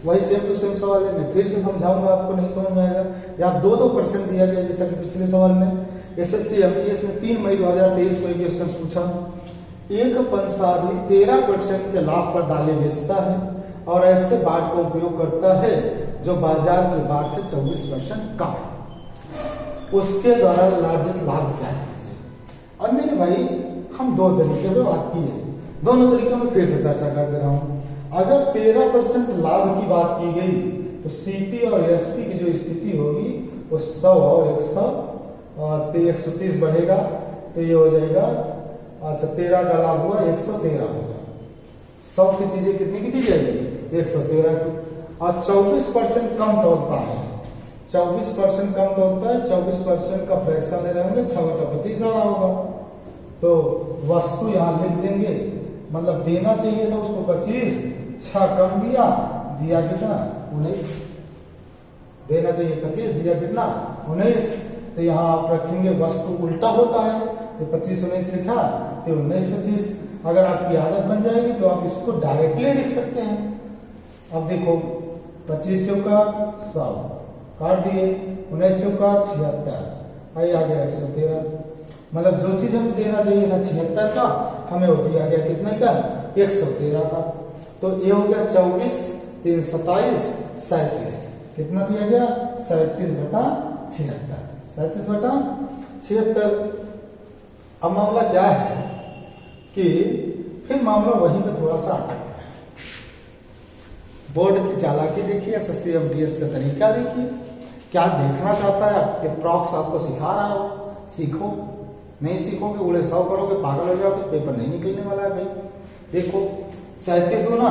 वही सेम टू सेम सवाल है, मैं फिर से समझाऊंगा, आपको नहीं समझ में आएगा। या 2% दिया गया जैसा कि पिछले सवाल में एसएससी एमटीएस में 3 मई 2023 को क्वेश्चन पूछा। एक पंसारी 13% के लाभ पर दालें बेचता है और ऐसे बाट का उपयोग करता है जो बाजार के बाट से 24% कम, उसके द्वारा अर्जित लाभ क्या है। अब मेरे भाई हम दो तरीके पे बात की है, दोनों तरीकों में फिर से चर्चा कर दे रहा हूं। अगर 13% लाभ की बात की गई तो सीपी और एसपी की जो स्थिति होगी वो 100 और 130 बढ़ेगा, तो ये हो जाएगा अच्छा 13 का लाभ हुआ 113 होगा। 100 की चीजें कितनी की दी जाएगी 113 की। और 24% कम तोलता है, 24% कम तोलता है, 24% का फ्रैक्शन ले रहेंगे 6/25 आ रहा होगा। तो वस्तु यहां लिख देंगे, मतलब देना चाहिए था उसको 25, 6 कम दिया, दिया कितना 19। देना चाहिए 25, दिया कितना 19। तो यहाँ आप रखेंगे वस्तु उल्टा होता है, तो 25 19 लिखा तो 19 25। अगर आपकी आदत बन जाएगी तो आप इसको डायरेक्टली लिख सकते हैं। अब देखो 25 का 100 काट दिए, 19 का 76, आई आ गया 113। मतलब जो चीज हमें देना चाहिए था 76 का, हमें वो दिया गया कितने का 113 का। तो ये हो गया 24 3 27 37, कितना दिया गया 37/76, 37/76। अब मामला क्या है कि फिर मामला वहीं पे थोड़ा सा अटक गया। बोर्ड की चालाकी देखिए, एसएससी एमटीएस का तरीका देखिए, क्या देखना चाहता है, अप्रॉक्स आपको सिखा रहा हो, सीखो। नहीं सीखोगे उड़े 100 करोगे पागल हो जाओगे, पेपर नहीं निकलने वाला है भाई। देखो 37 गुना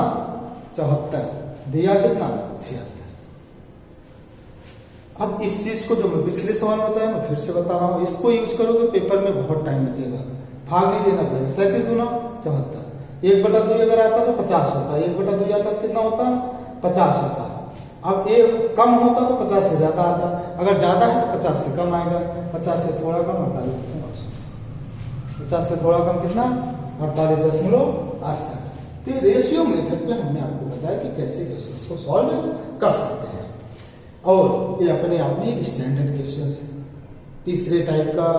74 दिया कितना 76। अब इस चीज को जो मैं पिछले सवाल बताया मैं फिर से बता रहा हूं, इसको यूज करोगे पेपर में बहुत टाइम बचेगा, भाग नहीं देना पड़ेगा। 37 गुना 74, 1/2 अगर आता तो 50 होता, 1/2 आता तो कितना होता 50 होता। अब ये कम होता तो 50 से ज्यादा आता, अगर ज्यादा है तो 50 से कम आएगा, 50 से थोड़ा कम 48, 50 से थोड़ा कम कितना 48.68। तो रेशियो मेथड पे हमने आपको बताया कि कैसे क्वेश्चंस को सॉल्व कर सकते हैं, और ये अपने आप में एक स्टैंडर्ड क्वेश्चन है। तीसरे टाइप का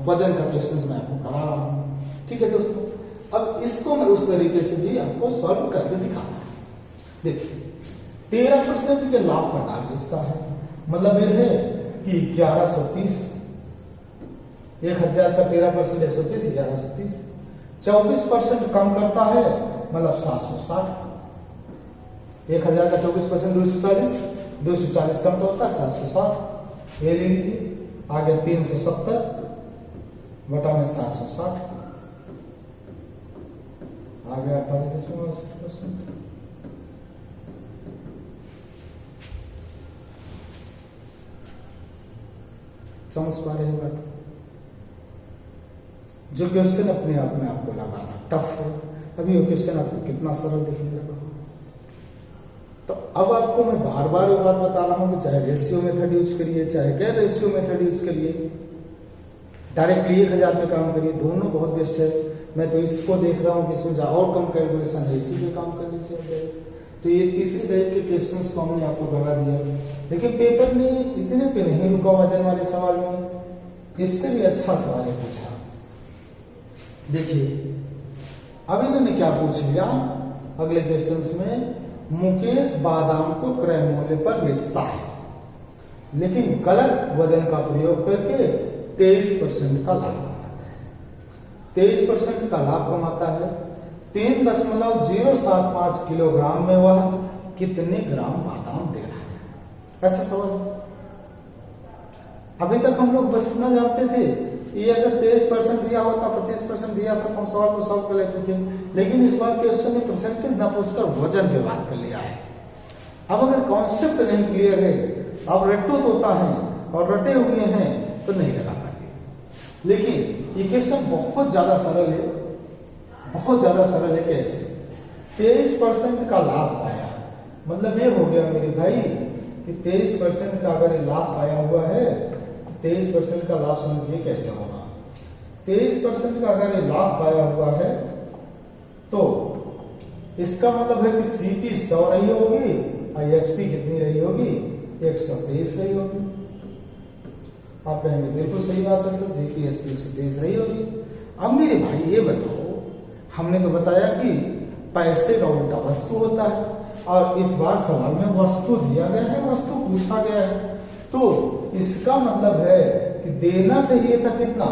वजन का क्वेश्चन मैं आपको करा रहा हूं, ठीक है दोस्तों। अब इसको मैं उस तरीके से भी आपको सॉल्व करके दिखाना है। देखिए 13% के लाभ पर दाल बेचता है, मतलब ये है कि 1130, 1000 का 13% 130, 1130। 24% कम करता है मतलब 760, 1000 का 24% 240, 240 कम तो होता है 760। ये ले लीजिए, आ गया 370 बटा में 760, आ गया 48%। समझ पा रहे हैं बात? जो क्वेश्चन अपने आप में आपको लगा था टफ है, अभी वो क्वेश्चन आपको कितना सरल दिखने लगा। तो अब आपको मैं बार बार ये बात बता रहा हूं कि चाहे रेशियो मेथड यूज करिए चाहे गैर रेशियो मेथड यूज करिए, डायरेक्टली 1000 पे काम करिए, दोनों बहुत बेस्ट है। मैं तो इसको देख रहा हूँ कि इसमें और कम कैलकुलेशन है, इसी पे काम करनी चाहिए। तो ये तीसरी टाइप के क्वेश्चंस को हमने आपको करवा दिया। देखिए पेपर ने इतने पे नहीं रुका वजन वाले सवाल में, इससे भी अच्छा सवाल है पूछा। देखिए अब इन्होंने क्या पूछ लिया अगले क्वेश्चंस में, मुकेश बादाम को क्रय मूल्य पर बेचता है लेकिन गलत वजन का प्रयोग करके 23% का लाभ कमाता है। 23% का लाभ कमाता है। 3.075 किलोग्राम में वह कितने ग्राम बादाम दे रहा है? ऐसा सवाल। अभी तक हम लोग बस इतना जानते थे, ये अगर 23% दिया होता, 25% दिया था तो हम सवाल को सॉल्व कर लेते थे, लेकिन इस बार क्वेश्चन में परसेंटेज ना पूछकर वजन पे बात कर लिया है। अब अगर कॉन्सेप्ट नहीं क्लियर है, अब रट्टू तोता है और रटे हुए हैं तो नहीं लगा पाते। लेकिन ये क्वेश्चन बहुत ज्यादा सरल है, बहुत ज्यादा सरल है। कैसे? 23% का लाभ पाया, मतलब ये हो गया मेरे भाई कि 23% का अगर लाभ पाया हुआ है, 23% का लाभ समझिए कैसे होगा। 23% का अगर ये लाभ पाया हुआ है तो इसका मतलब है कि सीपी 100 रही होगी और एसपी कितनी रही होगी? 123 रही होगी। आप कहेंगे बिल्कुल सही बात है सर, सीपी एसपी 123 रही होगी। अब मेरे भाई ये बताओ, हमने तो बताया कि पैसे का उल्टा वस्तु होता है और इस बार सवाल में वस्तु दिया गया है, वस्तु पूछा गया है, तो इसका मतलब है कि देना चाहिए था कितना?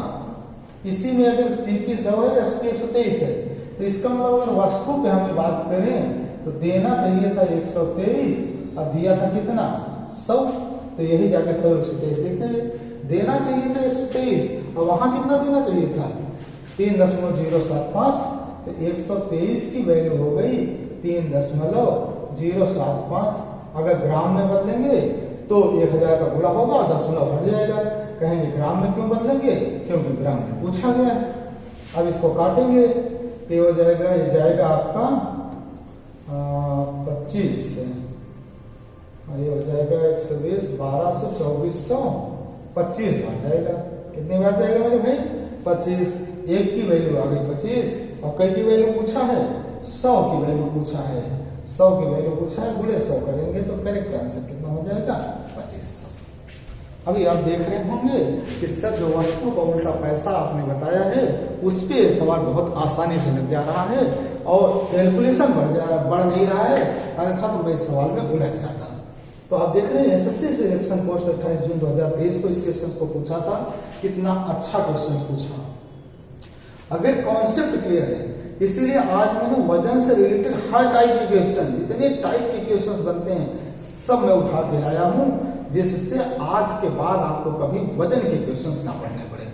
इसी में अगर सीपी 100 है, एसपी 123 है, तो इसका मतलब अगर वस्तु पे हमें बात करें तो देना चाहिए था 123 और दिया था कितना? 100। तो यही जाके 100 123 लिखते हैं। देना चाहिए था 123 और वहां कितना देना चाहिए था? 3.075। तो 123 की वैल्यू हो गई 3.075। अगर ग्राम में बदलेंगे तो 1000 का गुणा होगा और दशमलव हट जाएगा। कहेंगे ग्राम में क्यों बदलेंगे? क्योंकि ग्राम में पूछा गया है। अब इसको काटेंगे तो हो जाएगा, ये जाएगा आपका 25, ये हो जाएगा 120, 1200, 2400, 25 बार जाएगा। कितनी बार जाएगा मेरे भाई? 25। एक की वैल्यू आ गई 25 और कई की वैल्यू पूछा है? 100 की वैल्यू पूछा है। 100 की वैल्यू पूछा है, गुणे 100 करेंगे तो करेक्ट आंसर कितना हो जाएगा? 2500। अभी आप देख रहे होंगे कि सर जो वस्तु का उल्टा पैसा आपने बताया है उस पे सवाल बहुत आसानी से लग जा रहा है और कैलकुलेशन बढ़ नहीं रहा है, अन्यथा तो मैं इस सवाल में उलझ जाता। तो आप देख रहे हैं एसएससी सिलेक्शन पोस्ट 28 जून 2023 को इस क्वेश्चन को पूछा था। कितना अच्छा क्वेश्चन पूछा, अगर कॉन्सेप्ट क्लियर है। इसलिए आज मैंने वजन से रिलेटेड हर टाइप के क्वेश्चन, जितने टाइप के क्वेश्चंस बनते हैं सब मैं उठा के लाया हूं, जिससे आज के बाद आपको कभी वजन के क्वेश्चंस ना पढ़ने पड़े।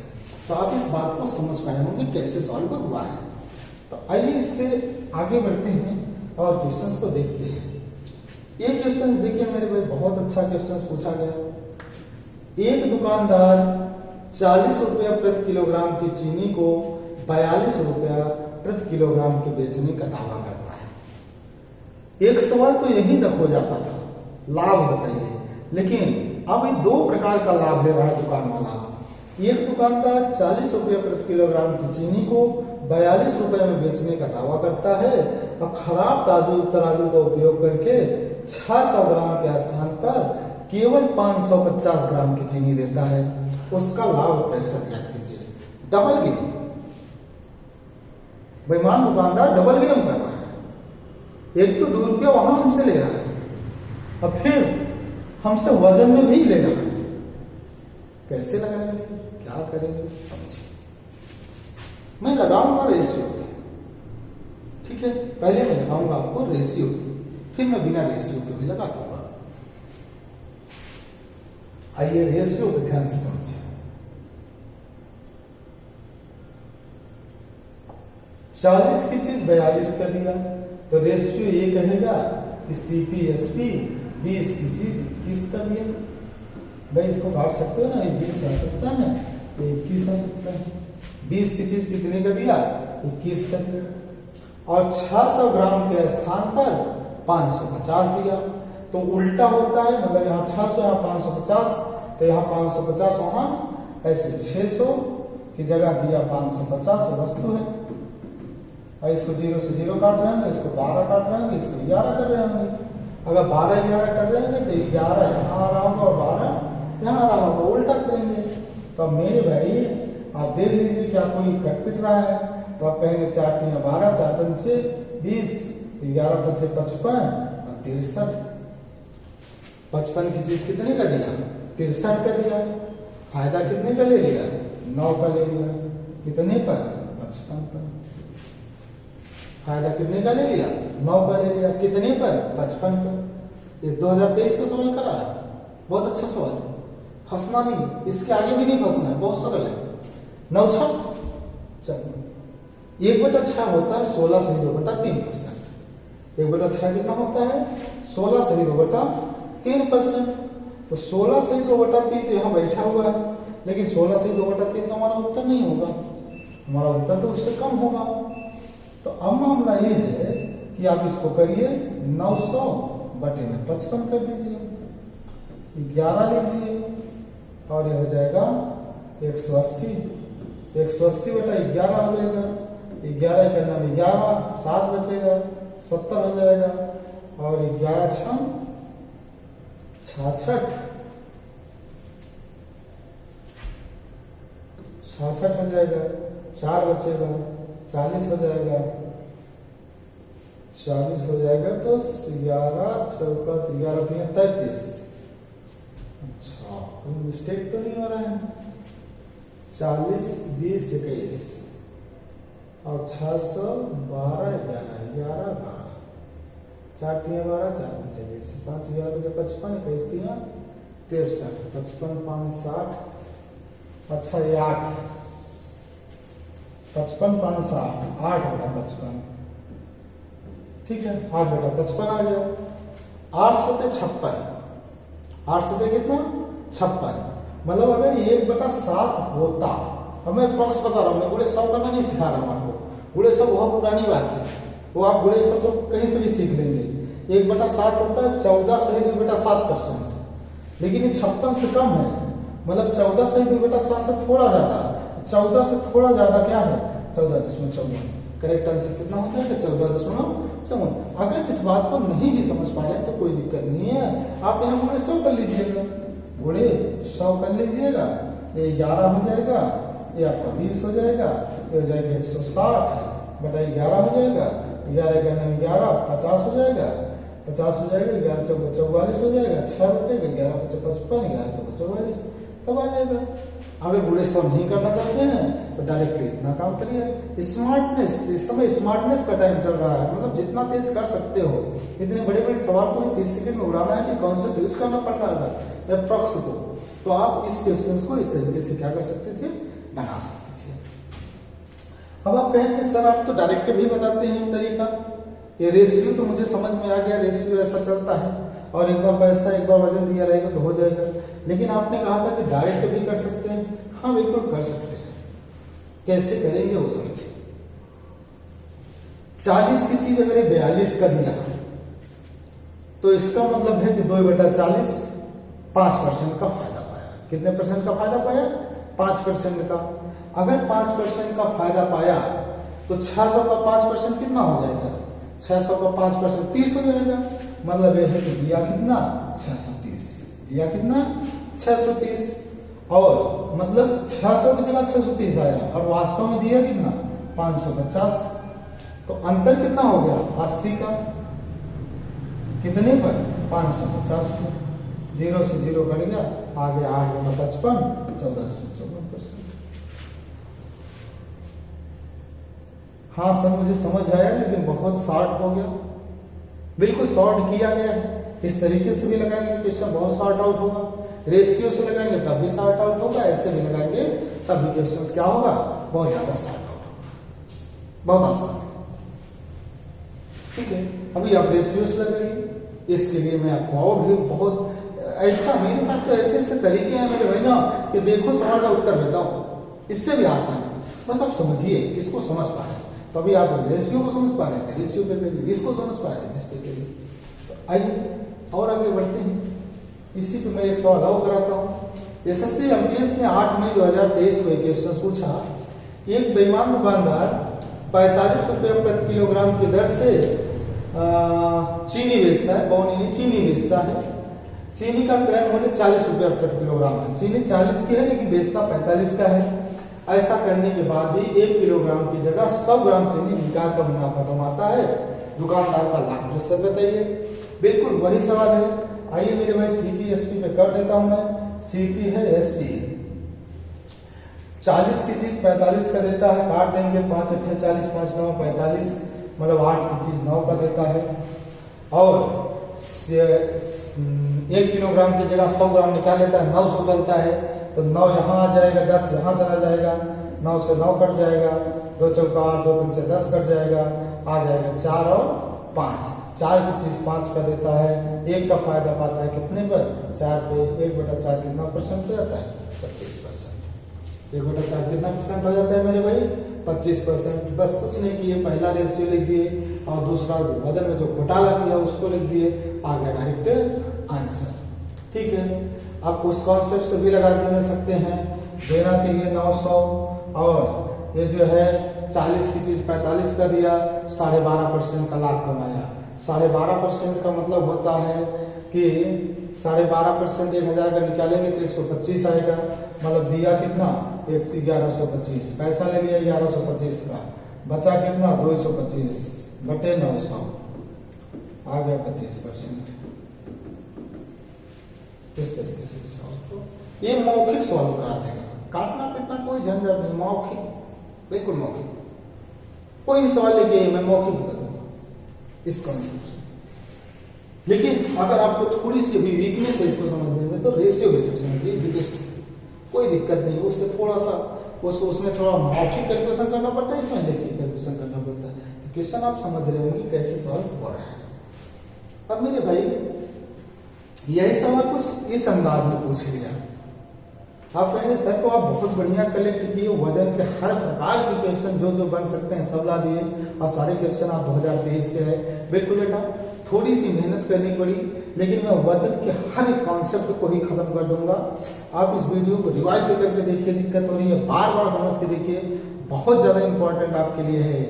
तो आप इस बात को समझ पाए होंगे कैसे सॉल्व हुआ है। तो आइए इससे आगे बढ़ते हैं और क्वेश्चंस को देखते हैं। ये क्वेश्चंस देखिए मेरे भाई, बहुत अच्छा क्वेश्चंस पूछा गया। एक दुकानदार 40 रुपया प्रति किलोग्राम की चीनी को 42 रुपया प्रति किलोग्राम के बेचने का दावा करता है। एक सवाल तो यही तक हो जाता था, लाभ बताइए। लेकिन अब ये दो प्रकार का लाभ ले रहा है दुकान वाला। एक दुकानदार 40 रुपये प्रति किलोग्राम की चीनी को 42 रुपये में बेचने का दावा करता है और खराब तराजू का उपयोग करके 600 ग्राम के स्थान पर केवल 550 ग्राम की चीनी देता है। उसका लाभ कैसे ज्ञात कीजिए? Double game. बेईमान दुकानदार डबल गेम कर रहा है। एक तो 2 रुपया वहां हमसे ले रहा है और फिर हमसे वजन में भी ले रहा है। कैसे लगाएंगे, क्या करेंगे, समझिए। मैं लगाऊंगा रेशियो, ठीक है। पहले मैं लगाऊंगा आपको रेशियो, फिर मैं बिना रेशियो के भी लगा दूंगा। आइए रेशियो को ध्यान से समझिए। 40 की चीज 42 कर दिया तो रेशियो ये कहेगा कि सीपीएसपी 20 की चीज 21 कर दिया। भाई इसको काट सकते हो ना, ये 20 आ सकता है, ये 21 आ सकता है। 20 की चीज कितने का दिया? 21 का दिया। और 600 ग्राम के स्थान पर 550 दिया। तो उल्टा होता है, मतलब यहाँ 600 यहाँ 550, तो यहाँ 550 वहां ऐसे 600 की जगह दिया 550, वस्तु है। और इसको 0 से 0 काट रहे होंगे, इसको 12 काट रहे होंगे, इसको 11 कर रहे होंगे। अगर 12 11 कर रहे होंगे तो 11 यहाँ आ रहा होगा और 12 यहाँ आ रहा होगा, उल्टा करेंगे। तो अब मेरे भाई आप देख लीजिए क्या कोई कट पिट रहा है। तो आप कहेंगे 4 3 12, 4 5 6 20, 11 5 6 55 और 63। 55 की चीज कितने का दिया? 63 का दिया। फायदा कितने का ले लिया? 9 का ले लिया। कितने पर? 55 पर। फायदा कितने का ले लिया? 9 का ले लिया। कितने पर? 55 पर। ये 2023 का सवाल करा रहा है, बहुत अच्छा सवाल है, फंसना नहीं, इसके आगे भी नहीं फंसना है, बहुत सरल है। 9 6 चलो 1/6 होता है 16 सही 2/3%। 1/6 कितना होता है? 16 सही 2/3%। तो 16 सही 2/3 तो यहाँ बैठा हुआ है, लेकिन 16 सही 2/3 तो हमारा उत्तर नहीं होगा, हमारा उत्तर तो उससे कम होगा। तो अब मामला ये है कि आप इसको करिए 900 बटे में 55 कर दीजिए, 11 लीजिए और यह हो जाएगा 180। 180 बटा 11 हो जाएगा, 11 के नाम 11, 7 बचेगा, 70 हो जाएगा और 11 6 66, 66 हो जाएगा, 4 बचेगा, 40 हो जाएगा, 40 हो जाएगा। तो 11 चौका 11 33। अच्छा कोई मिस्टेक तो नहीं हो रहा है? 40 20 21 और 612 11 11 12, 4 3 12, 4 5 20, 5 11 55, 21 3 63, 55 5 60। अच्छा ये 8 है, 55 5 60, 8 बटा 55, ठीक है 8 बटा 55 आ गया। 8 सते 56, 8 सते कितना? 56। मतलब अगर 1/7 होता, अब मैं अप्रॉक्स बता रहा हूँ, मैं गुणे 100 करना नहीं सिखा रहा हूँ आपको, गुणे 100 बहुत पुरानी बात है, वो आप गुणे 100 तो कहीं से भी सीख लेंगे। 1/7 होता है 14 सही 2/7%, लेकिन ये 56 से कम है, मतलब 14 सही 2/7 से थोड़ा ज्यादा, 14 से थोड़ा ज्यादा क्या है? 14.54। करेक्ट आंसर कितना होता है? 14.54। अगर इस बात को नहीं भी समझ पा रहे हैं तो कोई दिक्कत नहीं है, आप यहाँ गुणे 100 कर लीजिएगा, गुणे 100 कर लीजिएगा, ये 11 हो जाएगा, ये आपका 20 हो जाएगा, ये हो जाएगा 160 बटा 11 हो जाएगा, 11 के नाम 11, 50 हो जाएगा, 50 हो जाएगा, 11 चौका 44 हो जाएगा, 6 बचेगा, 11 5 55, 11 चौका 44, तब आ जाएगा। अगर गुणे 100 नहीं करना चाहते हैं तो डायरेक्टली इतना काम करिए। स्मार्टनेस, इस समय स्मार्टनेस का टाइम चल रहा है, मतलब जितना तेज कर सकते हो, इतने बड़े बड़े सवाल को 30 सेकंड में उड़ाना है कि कॉन्सेप्ट यूज करना पड़ रहा है अप्रॉक्स को, तो आप इस क्वेश्चंस को इस तरीके से क्या कर सकते थे? बना सकते थे। अब आप कहेंगे सर आप तो डायरेक्ट भी बताते हैं तरीका, ये रेशियो तो मुझे समझ में आ गया, रेशियो ऐसा चलता है और एक बार पैसा एक बार वजन दिया रहेगा तो हो जाएगा, लेकिन आपने कहा था कि डायरेक्ट भी कर सकते हैं। हाँ बिल्कुल कर सकते हैं, कैसे करेंगे वो समझिए। 40 की चीज अगर 42 का दिया तो इसका मतलब है कि 2/40 5% का फायदा पाया। कितने परसेंट का फायदा पाया? 5% का। अगर 5% का फायदा पाया तो 600 का 5% कितना हो जाएगा? 600 का 5% 30 हो जाएगा। मतलब यह है कि दिया कितना? 630। दिया कितना? 630। और मतलब 600 की जगह 630 आया और वास्तव में दिया कितना? 550। तो अंतर कितना हो गया? 80 का। कितने पर? 550 पर। 0 से 0 कट गया, आगे 8 गुना 55, 1454%। हाँ सर मुझे समझ आया, लेकिन बहुत शॉर्ट हो गया। बिल्कुल शॉर्ट किया गया है, इस तरीके से भी लगाएंगे क्वेश्चन बहुत शॉर्ट आउट होगा, रेशियो से लगाएंगे तब भी शॉर्ट आउट होगा, ऐसे भी लगाएंगे तब भी क्वेश्चन क्या होगा? बहुत ज्यादा शॉर्ट आउट होगा, बहुत आसान। ठीक है, अभी आप रेशियो से लगाइए। इसके लिए मैं आपको और भी बहुत ऐसा, मेरे पास तो ऐसे ऐसे तरीके हैं मेरे भाई ना कि देखो सवाल का उत्तर देता हूं, इससे भी आसान है। बस आप समझिए किसको समझ पा रहे हैं। तो अभी आप रेशियो को समझ पा रहे थे, रेशियो पे करिए, इसको समझ पा रहे थे, इस पे करिए। तो आइए और आगे बढ़ते हैं। इसी पे मैं एक सवाल और कराता हूँ। एसएससी एमटीएस ने 8 मई 2023 को एक क्वेश्चन पूछा। एक बेईमान दुकानदार 45 रुपये प्रति किलोग्राम की दर से चीनी बेचता है, बहुनीली चीनी बेचता है। चीनी का क्रय मूल्य 40 रुपये प्रति किलोग्राम है। चीनी 40 की है लेकिन बेचता 45 का है। ऐसा करने के बाद भी 1 किलोग्राम की जगह 100 ग्राम चीनी निकाल कर मुनाफा कमाता है, दुकानदार का लाभ प्रतिशत बताइए। बिल्कुल वही सवाल है। आइए मेरे भाई सीपी एसपी पे कर देता हूं मैं। सीपी है एसपी 40 की चीज 45 का देता है, काट देंगे 5 अट्ठे 40 5 9 45, मतलब 8 की चीज 9 का देता है। और 1 किलोग्राम की जगह 100 ग्राम निकाल लेता है, 900 चलता है, तो 9 यहाँ आ जाएगा, 10 यहाँ चला जाएगा, 9 से 9 कट जाएगा, 2 चौका 8, 2 पंचे 10 कट जाएगा, आ जाएगा 4 और 5। 4 की चीज 5 का देता है, 1 का फायदा पाता है कितने पर, 4 पे। 1/4 कितना परसेंट हो जाता है, 25%। 1/4 कितना परसेंट हो जाता है मेरे भाई, 25%। बस कुछ नहीं किए, पहला रेशियो लिख दिए और दूसरा वजन में जो घोटाला किया उसको लिख दिए, आ गया डायरेक्ट आंसर। ठीक है, आप उस कॉन्सेप्ट से भी लगा दे सकते हैं, देना चाहिए 900, और ये जो है 40 की चीज 45 का दिया, 12.5% का लाभ कमाया। 12.5% का मतलब होता है कि 12.5% 1000 का निकालेंगे तो 125 आएगा, मतलब दिया कितना 1125, पैसा ले लिया 1125 का, बचा कितना 225 बटे 900, आ गया 25%। इस तरीके से भी सवाल को ये मौखिक सॉल्व करा देगा, काटना पीटना कोई झंझट नहीं, मौखिक, बिल्कुल मौखिक। कोई भी सवाल लेके मैं मौखिक बता दूंगा इस कॉन्सेप्ट से। लेकिन अगर आपको थोड़ी सी भी वीकनेस है इसको समझने में, तो रेशियो मेथड समझिए बिगेस्ट, कोई दिक्कत नहीं। उससे थोड़ा सा उसमें थोड़ा मौखिक कैलकुलेशन करना पड़ता है, इसमें लेके कैलकुलेशन करना पड़ता है। तो क्वेश्चन आप समझ रहे होंगे कैसे सॉल्व हो रहा है। अब मेरे भाई यही सवाल कुछ इस अंदाज में पूछ लिया, आप कहेंगे सर तो आप बहुत बढ़िया कलेक्ट किए, वजन के हर प्रकार के क्वेश्चन जो जो बन सकते हैं सब ला दिए, और सारे क्वेश्चन आप 2023 के है। बिल्कुल बेटा, थोड़ी सी मेहनत करनी पड़ी, लेकिन मैं वजन के हर एक कॉन्सेप्ट को ही खत्म कर दूंगा। आप इस वीडियो को रिवाइज करके देखिए, दिक्कत हो रही है बार बार समझ के देखिए, बहुत ज्यादा इंपॉर्टेंट आपके लिए है,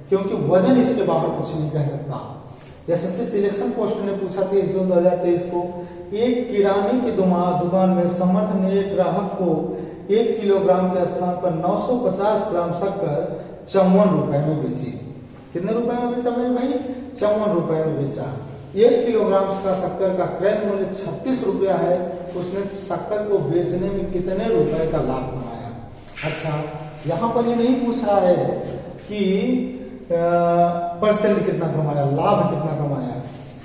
क्योंकि वजन इसके बाहर कुछ नहीं कह सकता। एसएससी सिलेक्शन पोस्ट ने पूछा 23 जून 2023 को, एक किराने की दुकान में समर्थ ने एक ग्राहक को 1 किलोग्राम के स्थान पर 950 ग्राम शक्कर 54 रुपए में बेची। कितने रुपए में बेचा मेरे भाई, 54 रुपए में बेचा। 1 किलोग्राम का शक्कर का क्रय मूल्य 36 रुपया है, उसने शक्कर को बेचने में कितने रुपए का लाभ कमाया। अच्छा, यहाँ पर ये नहीं पूछ रहा है कि परसेंट कितना कमाया, लाभ कितना कमाया।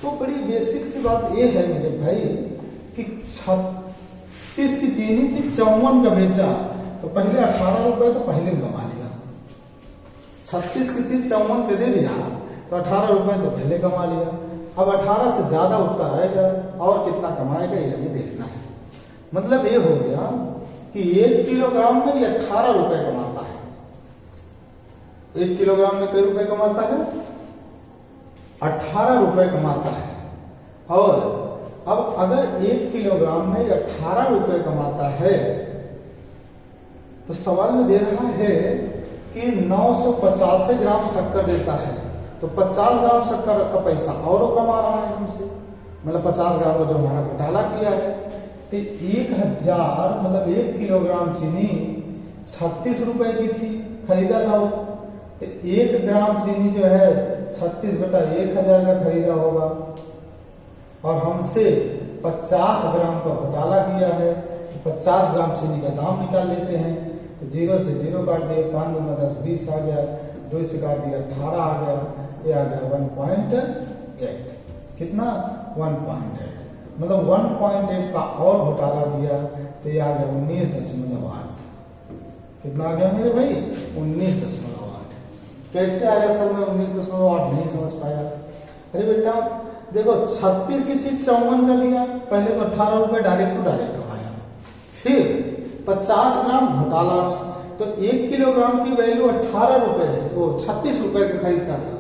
तो बड़ी बेसिक सी बात ये है मेरे भाई कि 36 की चीनी थी, 54 का बेचा, तो पहले 18 रुपए तो पहले कमा लिया। 36 की चीज 54 के दे दिया तो 18 रुपए तो पहले कमा लिया। अब 18 से ज्यादा उत्तर आएगा और कितना कमाएगा ये हमें देखना है। मतलब ये हो गया कि 1 किलोग्राम में ये 18 रुपए कमाता है। 1 किलोग्राम में कई रुपए कमाता है, 18 रुपए कमाता है। और अब अगर 1 किलोग्राम में 18 रुपए कमाता है, तो सवाल में दे रहा है कि 950 ग्राम शक्कर देता है, तो 50 ग्राम शक्कर का पैसा और कमा रहा है हमसे, मतलब 50 ग्राम का जो हमारा घोटाला किया है। तो 1000 मतलब 1 किलोग्राम चीनी 36 रुपए की थी, खरीदा था वो, तो 1 ग्राम चीनी जो है 36/1000 का खरीदा होगा, और हमसे 50 ग्राम का घोटाला किया है। तो 50 ग्राम चीनी का दाम निकाल लेते हैं, तो 0 से 0 काट दिए, 5 दूना 10 20 आ गया, 2 से काट दिया 18 आ गया, ये आ गया 1.8। कितना 1.8, मतलब 1.8 का और घोटाला दिया, तो ये आ गया 19.8। कितना आ गया मेरे भाई 19.8। कैसे आया सर, मैं 19.8 नहीं समझ पाया। अरे बेटा देखो, 36 की चीज 54 का दिया, पहले तो 18 रुपए डायरेक्ट टू डायरेक्ट कमाया, फिर 50 ग्राम घोटाला में, तो 1 किलोग्राम की वैल्यू 18 रुपए है, वो 36 रुपए का खरीदता था,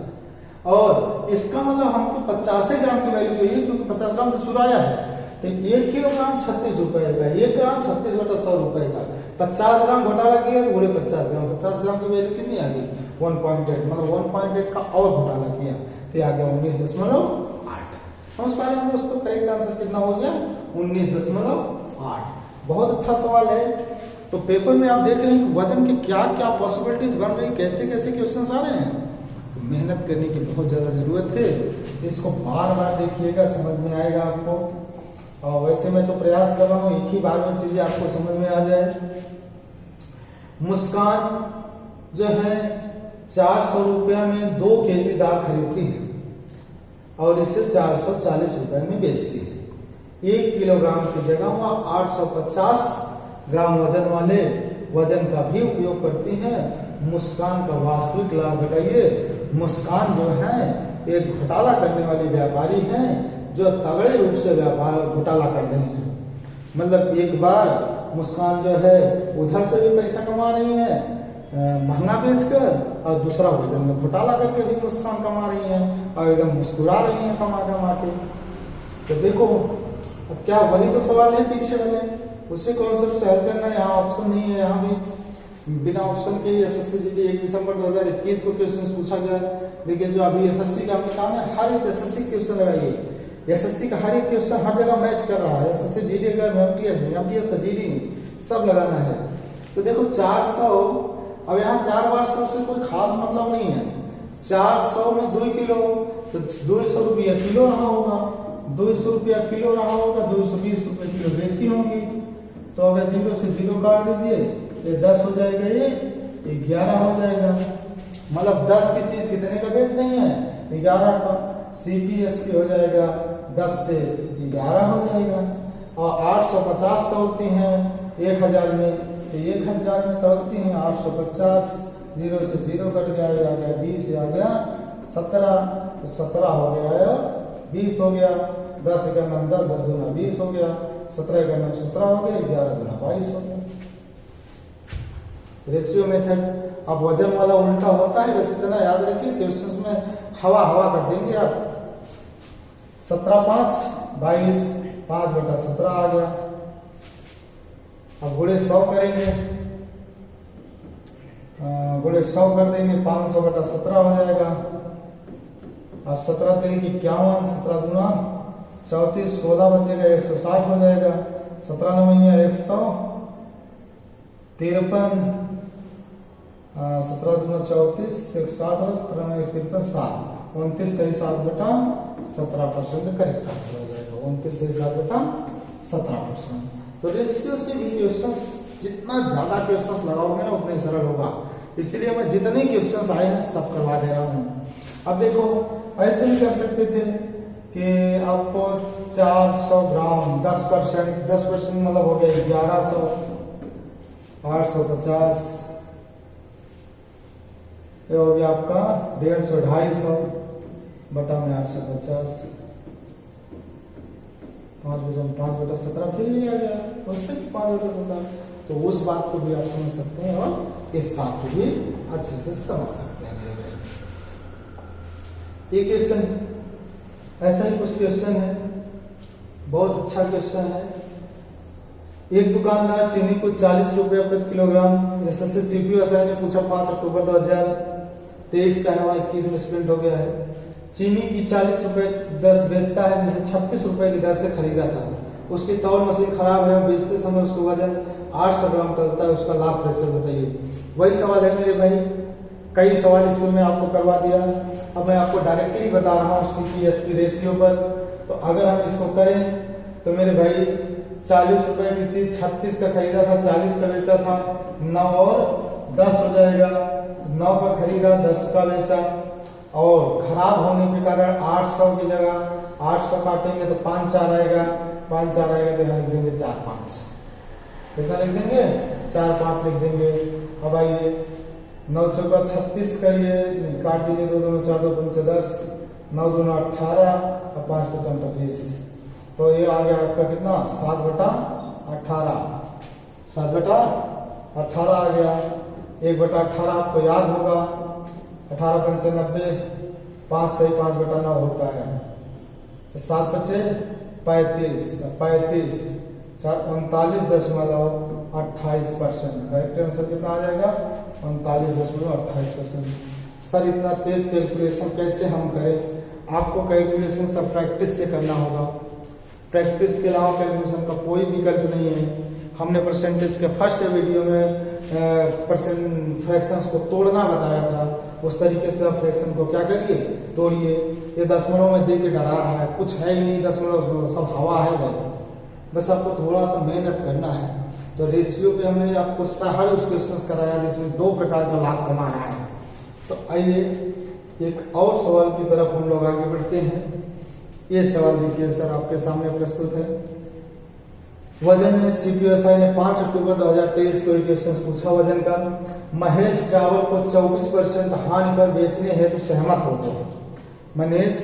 और इसका मतलब हमको 50 ग्राम की वैल्यू चाहिए, क्योंकि 50 ग्राम तो चुराया है। तो 1 किलोग्राम 36 रुपए का, 1 ग्राम 36/100 रुपए का, 50 ग्राम घोटाला किया तो पूरे 50 ग्राम, 50 ग्राम की वैल्यू कितनी आ गई 1.8, मतलब 1.8 का और घोटाला किया, फिर आ गया 19.8। समझ पा रहे हैं दोस्तों, करेक्ट आंसर कितना हो गया 19.8। बहुत अच्छा सवाल है, तो पेपर में आप देख रहे हैं कि वजन के क्या क्या पॉसिबिलिटीज बन रही, कैसे कैसे क्वेश्चन आ रहे हैं। तो मेहनत करने की बहुत ज़्यादा ज़रूरत है। इसको बार बार देखिएगा, समझ में आएगा आपको। और वैसे मैं तो प्रयास कर रहा हूँ एक ही बार में चीज़ें आपको समझ में आ जाए। मुस्कान जो है 400 रुपया में 2 केजी दाल खरीदती है और इसे 440 रुपए में बेचती है। 1 किलोग्राम की जगह वह 850 ग्राम वजन वाले वजन का भी उपयोग करती है। मुस्कान का वास्तविक लाभ बताइए। मुस्कान जो है एक घोटाला करने वाली व्यापारी है जो तगड़े रूप से व्यापार घोटाला कर रही है। मतलब एक बार मुस्कान जो है उधर से भी पैसा कमा रही है महंगा बेचकर, और दूसरा वजन में घोटाला करके भी मुस्कान कमा रही है और एकदम मुस्कुरा रही है कमा कमा के। तो देखो अब क्या वही तो सवाल है पीछे वाले, उसी कॉन्सेप्ट से हल करना है। यहाँ ऑप्शन नहीं है, यहाँ भी बिना ऑप्शन के एसएससी जीडी 1 दिसंबर 2021 को क्वेश्चन पूछा गया। देखिए जो अभी एसएससी का हमने कहा ना, हर एक एसएससी क्वेश्चन लगाइए। एसएससी का हर एक क्वेश्चन हर जगह मैच कर रहा है। एसएससी जीडी का एमटीएस का जीडी नहीं, सब लगाना है। तो देखो 400, अब यहाँ 4 बार 100 से कोई खास मतलब नहीं है। 400 में 2 किलो तो 200 रुपया किलो रहा होगा, 200 रुपया किलो रहा होगा, 220 रुपये किलो बेची होंगी। तो अगर 0 से 0 काट दीजिए, ये 10 हो जाएगा, ये 11 हो जाएगा। मतलब 10 की चीज कितने का बेच रही है? 11 का। सीपीएसपी हो जाएगा 10 से 11 हो जाएगा। और 850 तोलती हैं 1000 में, तो 1000 में तोलती हैं 850। 0 से 0 कट गया, आ गया 20, आ गया 17, तो 17 हो गया, 20 हो गया। 10 का नाम 10, 10 दूना 20 हो गया। 17 का नाम 17 हो गया, 11 दूना 22 हो गया। Ratio method. अब वजन वाला उल्टा होता है, बस इतना याद रखिए क्वेश्चंस में हवा हवा कर देंगे आप। 17 5 22, 5/17 आ गया। अब गुणे 100 करेंगे, गुणे 100 कर देंगे, 500/17 हो जाएगा। अब 17 3 51, 17 दूना 34, 16 बचेगा, 160 हो जाएगा। 17 9 153, 17 दूना 34, 160, 17 9 53, 7, 29 सही 7/17% करेक्ट आंसर हो जाएगा। 29 सही 7/17%। तो रेशियो से भी क्वेश्चन, जितना ज्यादा क्वेश्चन लगाओगे ना उतना ही सरल होगा। इसलिए मैं जितने क्वेश्चन आए हैं सब करवा दे रहा हूँ। अब देखो ऐसे भी कर सकते थे कि आपको 400 ग्राम 10% मतलब हो गया 1100, 850, ये हो गया आपका 150, 250 बटा में 850, 5/17 फिर नहीं आ गया, उससे 5/17। तो उस बात को भी आप समझ सकते हैं और इस बात को भी अच्छे से समझ सकते हैं मेरे भाई। ये क्वेश्चन ऐसा ही कुछ क्वेश्चन है, बहुत अच्छा क्वेश्चन है। एक दुकानदार चीनी को 40 रुपया प्रति किलोग्राम, एसएससी सीपीयू एसआई ने पूछा 5 अक्टूबर 2023 का है, वहां 21 में स्पेंड हो गया है। चीनी की 40 रुपए 10 बेचता है, जिसे 36 रुपए की दर से खरीदा था। उसकी तौल मशीन खराब है, बेचते समय उसको वजन 800 ग्राम तलता है, उसका लाभ कैसे बताइए। वही सवाल है मेरे भाई, कई सवाल इसमें मैं आपको करवा दिया। अब मैं आपको डायरेक्टली बता रहा हूँ सीपीएसपी रेशियो पर। तो अगर हम इसको करें तो मेरे भाई 40 रुपए की चीज 36 का खरीदा था, 40 का बेचा था, 9 और 10 हो जाएगा। 9 का खरीदा, 10 का बेचा, और खराब होने के कारण 800 की जगह 800 काटेंगे तो 5 4 आएगा, 5 4 आएगा तो यहाँ लिख देंगे 4 5। कितना लिख देंगे? 4 5 लिख देंगे। अब आइए 9 चौका 36 करिए, काट दीजिए, 2 2 4 2 5 10, 9 2 18 और 5 5 25। तो ये आ गया आपका कितना? 7/18, 7/18 आ गया। 1/18 आपको याद होगा, 18 पंचे 90, 5 सही 5/9 होता है। तो 7 बचे 35, 35 39.28%। करेक्ट आंसर कितना आ जाएगा? 39.28%। सर इतना तेज कैलकुलेशन कैसे हम करें? आपको कैलकुलेशन सब प्रैक्टिस से करना होगा। प्रैक्टिस के अलावा कैलकुलेशन का कोई विकल्प नहीं है। हमने परसेंटेज के फर्स्ट वीडियो में परसेंट फ्रैक्शंस को तोड़ना बताया था। उस तरीके से आप फ्रैक्शन को क्या करिए, तोड़िए। ये दशमलव में दे के डरा रहा है, कुछ है ही नहीं दशमलव उसमें, सब हवा है भाई। बस आपको थोड़ा सा मेहनत करना है। तो रेशियो पे हमने आपको सारे उस क्वेश्चंस कराया जिसमें 2 प्रकार का लाभ कमा रहा है। तो आइए एक और सवाल की तरफ हम लोग आगे बढ़ते हैं। ये सवाल देखिए सर, आपके सामने प्रस्तुत है। वजन में सीपीएसआई ने 5 अक्टूबर 2023 को एक क्वेश्चन पूछा वजन का। महेश चावल को 24% हानि पर बेचने हेतु सहमत हो गया। महेश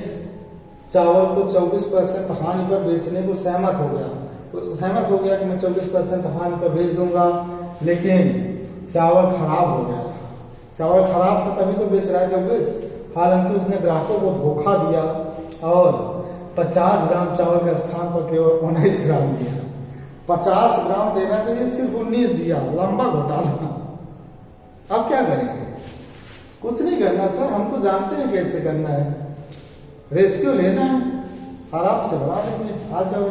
चावल को 24% हानि पर बेचने को सहमत हो गया। तो सहमत हो गया कि मैं 24% हानि पर बेच दूंगा, लेकिन चावल खराब हो गया था। चावल खराब था तभी तो बेच रहा है 24। हालांकि उसने ग्राहकों को धोखा दिया और 50 ग्राम चावल के स्थान पर केवल 19 ग्राम दिया। 50 ग्राम देना चाहिए, सिर्फ 19 दिया। लंबा घोटाला। अब क्या करेंगे? कुछ नहीं करना सर, हम तो जानते हैं कैसे करना है। रेशियो लेना है, आराम से बना देंगे। आ जाओ,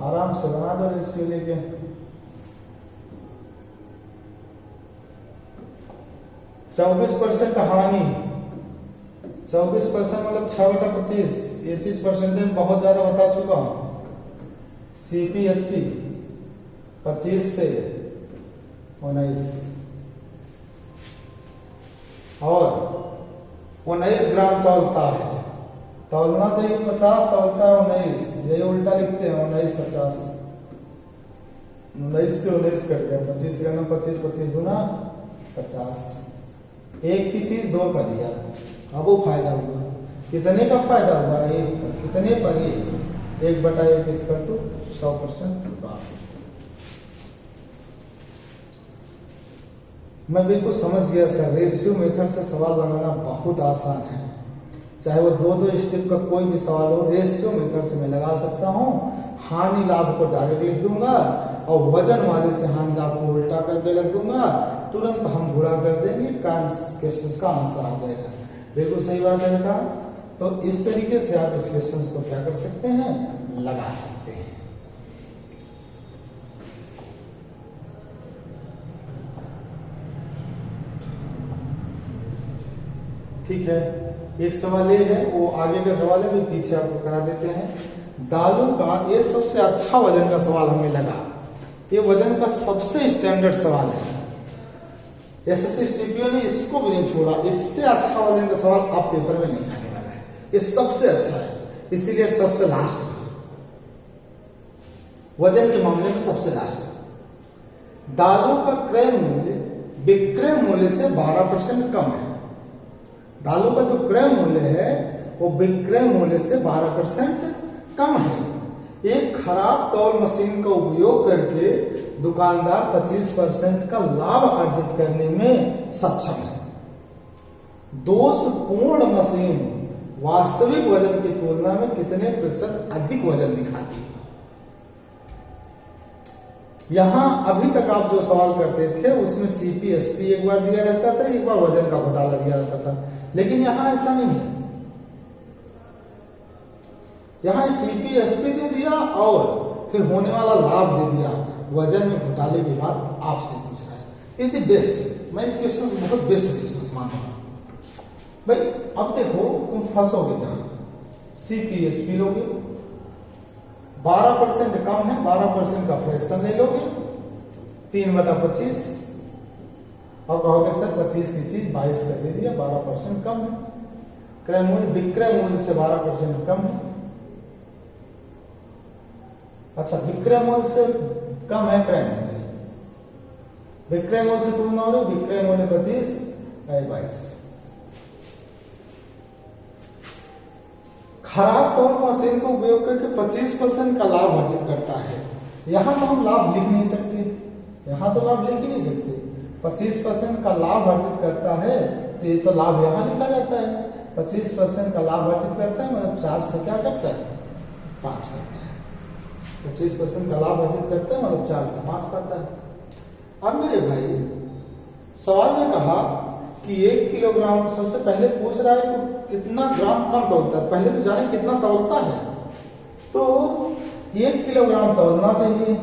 आराम से बना दो रेशियो लेके। चौबीस % हानि, 24% मतलब 6/25। ये चीज परसेंटेज बहुत ज्यादा बता चुका हूं। सीपीएसपी 25 से 19 और 19 ग्राम तौलता है। तौलना चाहिए 50, तौलता है 19। यही उल्टा लिखते हैं 19 50। 19 से 19 कट गया। 25 का 25, 25 दूना 50। एक की चीज 2 का दिया। अब वो फायदा हुआ। कितने का फायदा हुआ? 1 का। कितने पर? 1/1 इसका तो 100%। मैं बिल्कुल समझ गया सर। रेशियो मेथड से सवाल लगाना बहुत आसान है। चाहे वो 2-2 स्टेप का कोई भी सवाल हो, रेशियो मेथड से मैं लगा सकता हूँ। हानि लाभ को डायरेक्ट लिख दूंगा और वजन वाले से हानि लाभ को उल्टा करके लिख दूंगा। तुरंत हम गुणा कर देंगे, क्वेश्चन का आंसर आ जाएगा। बिल्कुल सही बात है बेटा। तो इस तरीके से आप इस क्वेश्चन को क्या कर सकते हैं, लगा सकते हैं। ठीक है, एक सवाल ये है, वो आगे का सवाल है, भी पीछे आपको करा देते हैं। दालों का ये सबसे अच्छा वजन का सवाल हमें लगा। ये वजन का सबसे स्टैंडर्ड सवाल है। एसएससी सीपीओ ने इसको भी नहीं छोड़ा। इससे अच्छा वजन का सवाल आप पेपर में नहीं आने वाला है। ये सबसे अच्छा है, इसीलिए सबसे लास्ट है। वजन के मामले में सबसे लास्ट है। दालों का क्रय मूल्य विक्रय मूल्य से 12% कम है। दालों का जो क्रय मूल्य है वो विक्रय मूल्य से 12% कम है। एक खराब तौल मशीन का उपयोग करके दुकानदार 25% का लाभ अर्जित करने में सक्षम है। दोषपूर्ण मशीन वास्तविक वजन की तुलना में कितने % अधिक वजन दिखाती है? यहां अभी तक आप जो सवाल करते थे उसमें सीपीएसपी एक बार दिया रहता था, एक बार वजन का घोटाला दिया रहता था, लेकिन यहां ऐसा नहीं है। यहां सीपीएसपी दे दिया और फिर होने वाला लाभ दे दिया। वजन में घोटाले की बात आपसे पूछ रहा है। Is the best. मैं इस क्वेश्चन को बहुत बेस्ट क्वेश्चन मानूंगा भाई। अब देखो तुम फंसोगे क्या। सीपीएसपी लोगे, 12% कम है, 12% का फ्रैक्शन ले लोगे, 3/25। और कहोगे सर 25 की चीज 22 कर दे दिया, 12% कम है। क्रय मूल्य विक्रय मूल्य से 12% कम है। अच्छा, विक्रय मूल्य से कम है क्रय मूल्य। विक्रय मूल्य से तुलना हो रही, विक्रय मूल्य 25 है 22। खराब तौल मशीन का उपयोग करके 25% का लाभ अर्जित करता है। यहां तो हम लाभ लिख नहीं सकते, यहां तो लाभ लिख ही नहीं सकते। 25% का लाभ अर्जित करता है तो ये तो लाभ यहां लिखा जाता है। 25% का लाभ अर्जित करता है मतलब 4 से क्या करता है, 5 करता है। 25% का लाभ अर्जित करता है मतलब 4 से 5 करता है। अब मेरे भाई सवाल में कहा कि 1 किलोग्राम, सबसे पहले पूछ रहा है कि कितना ग्राम कम तौलता है। पहले तो जाने कितना तौलता है। तो 1 किलोग्राम तौलना चाहिए,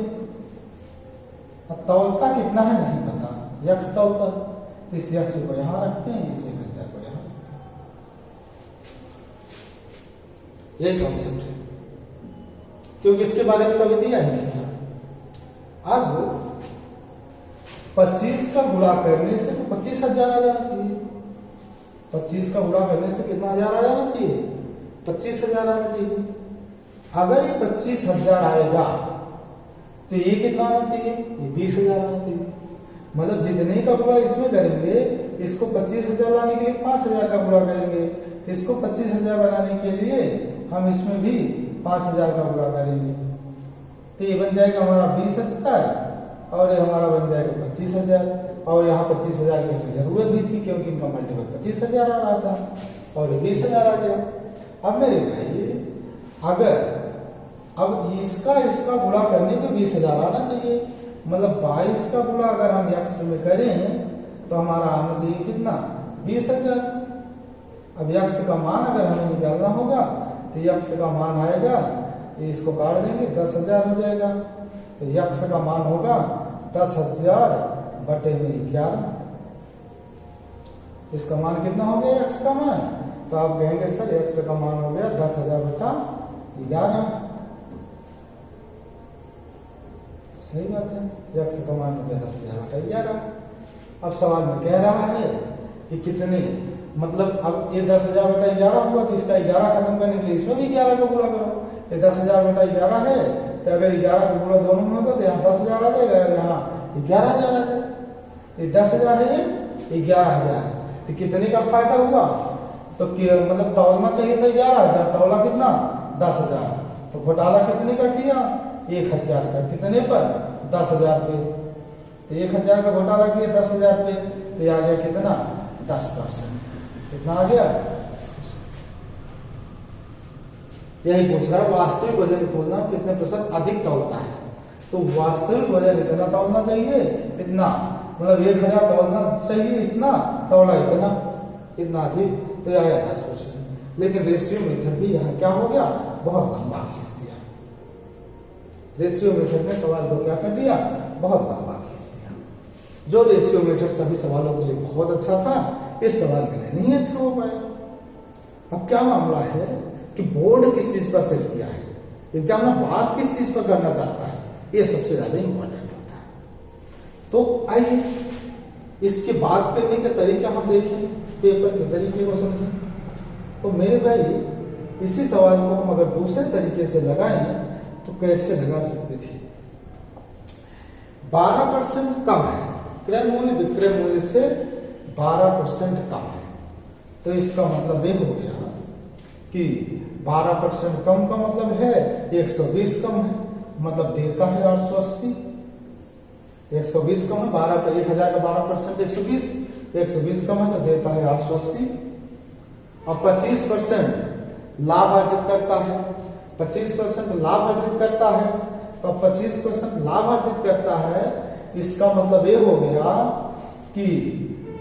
अब तौलता कितना है नहीं पता, यक्स तौलता, तो इस यक्स को यहां रखते हैं, इस 1000 को यहां, यही कॉन्सेप्ट है, क्योंकि इसके बारे में कभी दिया ही नहीं था। अब 25 का गुणा करने से तो 25,000 आ जाना चाहिए, 25 का गुणा करने से कितना हजार आ जाना चाहिए, 25,000 आना चाहिए। अगर ये 25,000 आएगा तो ये कितना आना चाहिए, ये 20,000 आना चाहिए। मतलब जितने का गुणा इसमें करेंगे, इसको 25,000 लाने के लिए 5,000 का गुणा करेंगे, इसको 25,000 बनाने के लिए हम इसमें भी 5,000 का गुणा करेंगे, तो ये बन जाएगा हमारा 20,000 और ये हमारा बन जाएगा 25,000, और यहाँ 25,000 की हमें जरूरत भी थी क्योंकि इनका मल्टीपल 25,000 आ रहा था और ये 20,000 आ गया। अब मेरे भाई अगर अब इसका गुणा करने पे 20,000 आना चाहिए, मतलब 22 का गुणा अगर हम यक्स में करें तो हमारा आना चाहिए कितना, 20,000। अब यक्स का मान अगर हमें निकालना होगा तो यक्स का मान आएगा, इसको काट देंगे 10,000 हो जाएगा, तो यक्स का मान होगा 10,000 बटे में 11। इसका मान कितना हो गया यक्स का मान, तो आप कहेंगे सर यक्स का मान हो गया 10,000 बटा 11। सही बात है, यक्स का मान हो गया 10,000 बटा 11। अब सवाल में कह रहा है कि कितने, मतलब अब ये 10,000 बटा 11 हुआ तो इसका 11 खत्म करने के लिए इसमें भी 11 को गुणा करो। ये 10,000 बटा 11 है, तो अगर 11 का गुणा दोनों में होगा तो यहाँ 10,000 आ जाएगा और यहाँ 11,000 आ जाएगा। ये 10,000 है, ये 11,000, तो कितने का फायदा हुआ, तो मतलब तौलना चाहिए था 11,000, तौला कितना 10,000, तो घोटाला कितने का किया 1,000 का, कितने पर 10,000 पे, तो 1,000 का घोटाला किया 10,000 पे, तो ये आ गया कितना 10%, कितना आ गया 10%। यही पूछ रहा है वास्तविक वजन तोलना कितने प्रतिशत अधिक तौलता है, तो वास्तविक वजन इतना तौलना चाहिए, इतना मतलब 1,000 तौलना चाहिए, इतना तौला इतना अधिक, तो यह आया 10%। लेकिन रेशियो मेथड भी यहाँ क्या हो गया, बहुत लंबा खींच दिया। रेशियो मेथड ने सवाल को क्या कर दिया, बहुत लंबा खींच दिया। जो रेशियो मेथड सभी सवालों के लिए बहुत अच्छा था, इस सवाल के लिए नहीं अच्छा हो पाया। अब क्या मामला है कि बोर्ड किस चीज पर सेट किया है, एग्जामिनर बात किस चीज पर करना चाहता है, ये सबसे ज्यादा इंपॉर्टेंट होता है। तो आइए इसके बात करने का तरीका हम देखें, पेपर के तरीके को समझें। तो मेरे भाई इसी सवाल को हम अगर दूसरे तरीके से लगाएं तो कैसे लगा सकते थे, 12% कम है, क्रय मूल्य विक्रय मूल्य से 12% कम है, तो इसका मतलब ये हो गया कि 12% कम का मतलब है 120 कम है, मतलब देता है 880। 120 कम है, 1,000 का 12% 120, 120 कम है तो देता है 880। और 25% लाभ अर्जित करता है, 25% लाभ अर्जित करता है, तो 25% लाभ अर्जित करता है, इसका मतलब ये हो गया कि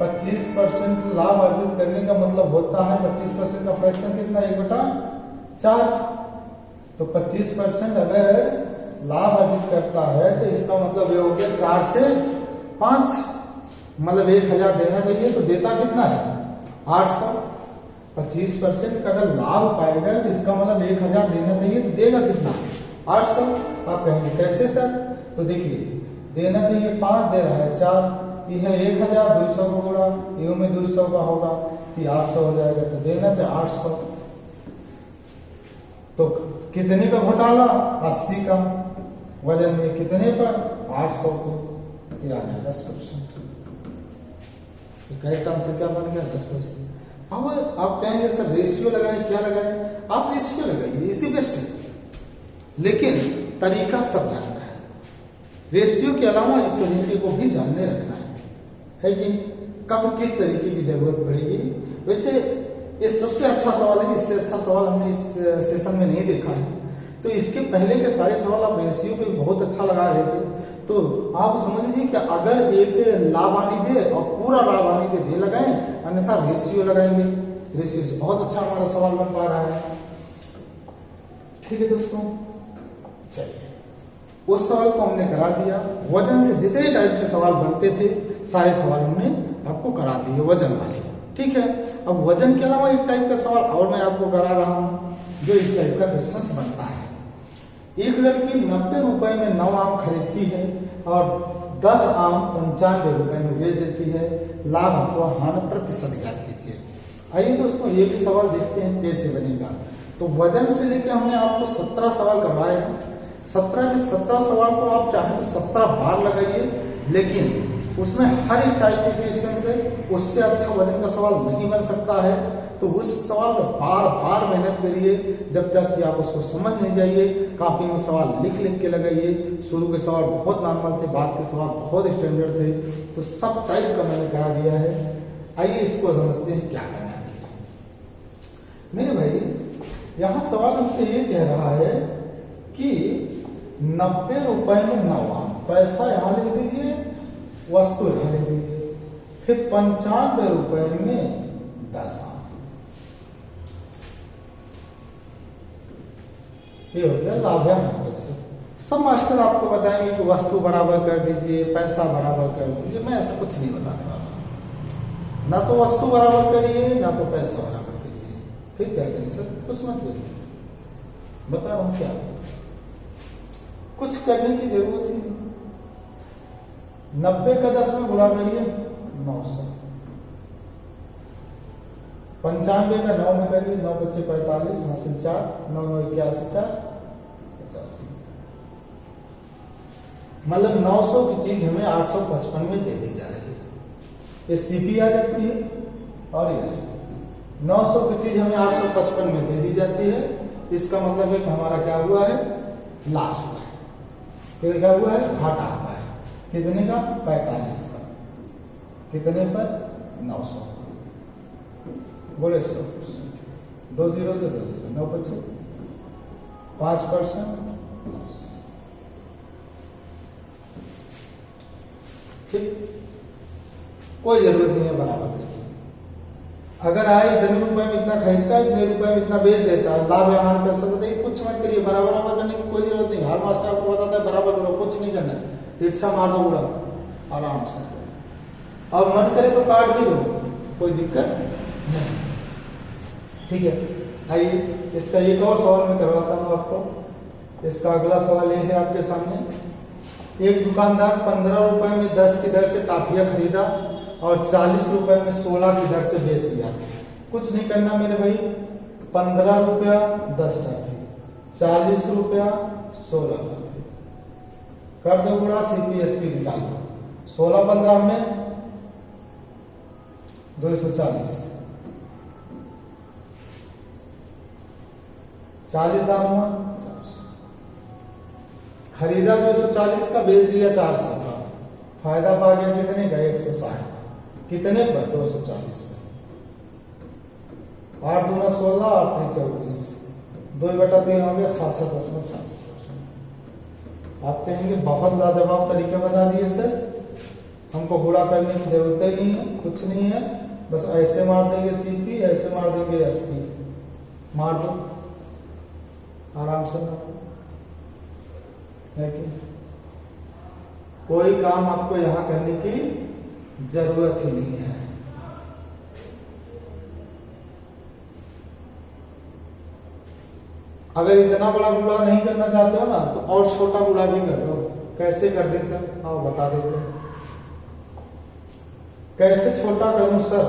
25% लाभ अर्जित करने का मतलब होता है 25% का फ्रैक्शन कितना, 1/4। तो 25% अगर लाभ अर्जित करता है तो इसका मतलब ये हो गया 4 से 5, मतलब 1,000 देना चाहिए तो देता कितना है 800। 25% का अगर लाभ पाएगा तो इसका मतलब 1,000 देना चाहिए तो देगा कितना 800। आप कहेंगे कैसे सर, तो देखिए देना चाहिए 5, दे रहा है 4, ये है 1,000, 200 को गुणा यू में 200 का होगा कि 800 हो जाएगा, तो देना चाहिए 800। तो कितने का घोटाला, 80 का, वजन में कितने पर 800 को, तो आ गया 10%। करेक्ट आंसर क्या बन गया 10%। अब आप कहेंगे सर रेशियो लगाएं, क्या लगाएं, आप रेशियो लगाइए, इसकी बेस्ट है, लेकिन तरीका सब जानना है। रेशियो के अलावा इस तरीके को भी जानने रखना है कि कब किस तरीके की जरूरत पड़ेगी। वैसे ये सबसे अच्छा सवाल है, इससे अच्छा सवाल हमने इस सेशन में नहीं देखा है। तो इसके पहले के सारे सवाल आप रेशियो पे बहुत अच्छा लगा रहे थे, तो आप समझ लीजिए कि अगर एक लाभानी दे और पूरा लाभानी दे लगाएं, अन्यथा रेशियो लगाएंगे, रेशियो से बहुत अच्छा हमारा सवाल बन पा रहा है। ठीक है दोस्तों, चलिए उस सवाल को हमने करा दिया। वजन से जितने टाइप के सवाल बनते थे सारे सवाल हमने आपको करा दिए वजन वाले। ठीक है, अब वजन के अलावा एक टाइप का सवाल और मैं आपको करा रहा हूं जो इस टाइप का क्वेश्चन बनता है। एक लड़की 90 रुपए में 9 आम खरीदती है और 10 आम 95 रुपए में बेच देती है, लाभ अथवा हानि प्रतिशत ज्ञात कीजिए। आइए दोस्तों ये भी सवाल देखते हैं कैसे बनेगा। तो वजन से लेकर हमने आपको 17 सवाल करवाए हैं। 17 के 17 सवाल को आप चाहे तो 17 बार लगाइए, लेकिन उसमें हर एक टाइप के क्वेश्चन से उससे अच्छा वजन का सवाल नहीं बन सकता है। तो उस सवाल में बार बार मेहनत करिए जब तक कि आप उसको समझ नहीं जाइए। कॉपी में सवाल लिख लिख के लगाइए। शुरू के सवाल बहुत नॉर्मल थे, बाद के सवाल बहुत स्टैंडर्ड थे, तो सब टाइप का मैंने करा दिया है। आइए इसको समझते हैं क्या करना चाहिए। मेरे भाई यहाँ सवाल हमसे ये कह रहा है कि 90 रुपए में 9 आम, पैसा यहाँ लिख दीजिए, वस्तु यहाँ लिख दीजिए, फिर 95 रुपए में 10 आम। ये हो गया लाभ है पैसे। सब मास्टर आपको बताएंगे कि वस्तु बराबर कर दीजिए, पैसा बराबर कर दीजिए। मैं ऐसा कुछ नहीं बताने वाला। ना तो वस्तु बराबर करिए ना तो पैसा बराबर करिए। फिर क्या करिए सर? कुछ मत करिए, बता रहा हूं क्या, कुछ करने की जरूरत ही नहीं। 90 का 10 में गुणा करिए 900, 95 का 9 में करिए, 9 बच्चे 45, हासिल 4, 9 9 81 4 85। मतलब 900 की चीज हमें 855 में दे दी जा रही है। ये सीपी आ जाती है और ये 900 की चीज हमें 855 में दे दी जाती है। इसका मतलब है कि हमारा क्या हुआ है? लॉस हुआ है। फिर क्या हुआ है? घाटा हुआ है। कितने का? 45 का। कितने पर? 900। बोले 100%। 2 0 से 2 0, 9 बचे 5%। ठीक, कोई जरूरत नहीं है बराबर करने। अगर आए इतने रुपए में इतना खरीदता है, इतने रुपए में इतना बेच देता है, लाभ या हानि पैसा बताइए, कुछ मत करिए। बराबर करने की कोई जरूरत नहीं। हर मास्टर आपको बताता है बराबर करो, कुछ नहीं करना। तिरछा मार दो उड़ा आराम से, और मन करे तो काट भी दो, कोई दिक्कत नहीं। ठीक है, आइए इसका एक और सवाल मैं करवाता हूं आपको। इसका अगला सवाल ये है आपके सामने। एक दुकानदार 15 रुपए में 10 की दर से टाफिया खरीदा और 40 रुपए में 16 की दर से बेच दिया। कुछ नहीं करना मेरे भाई। 15 रुपया 10 टाफी, 40 रुपया 16 टाफी, कर दो गुणा, सीपीएसपी निकाल लो। 16 15 में 240, 40 दाम हुआ 400। खरीदा 240 का, बेच दिया 400 का, फायदा पा गया कितने का? 160 का। कितने पर? 240 पर। 8 दूना 16, 8 3 24, 2/3 हो गया, 66.66%। आप कहेंगे बहुत लाजवाब तरीका बता दिए सर, हमको गुणा करने की जरूरत ही नहीं है, कुछ नहीं है, बस ऐसे मार देंगे सीपी, ऐसे मार देंगे एसपी, मार दो आराम से। लेकिन कोई काम आपको यहां करने की जरूरत ही नहीं है। अगर इतना बड़ा गुणा नहीं करना चाहते हो ना तो और छोटा गुणा भी कर दो। कैसे कर दे सर? आओ बता देते हैं। कैसे छोटा करूं सर?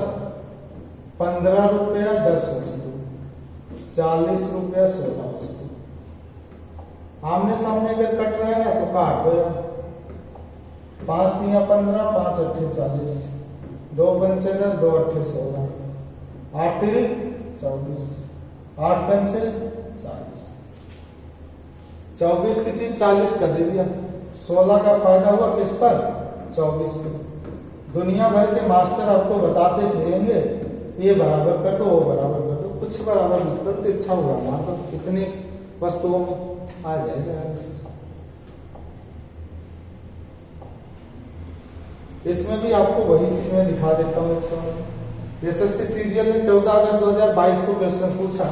15 रुपया 10 वस्तु, 40 रुपया 16 वस्तु। आमने सामने अगर कट रहे हैं ना तो काट दो यार। 5 3 15, 5 8 40, 2 पंचे 10, 2 8 16, 8 3 24, 8 पंचे 40, 24 की चीज 40 कर दे दिया। 16 का फायदा हुआ किस पर? 24 पर। दुनिया भर के मास्टर आपको बताते फिरेंगे ये बराबर कर दो, वो बराबर कर दो, कुछ बराबर मत करो तो इच्छा हुआ मान दो, कितने वस्तुओं में आ जाएगा। इसमें भी आपको वही चीज मैं दिखा देता हूँ। एसएससी सीजीएल ने 14 अगस्त 2022 को क्वेश्चन पूछा,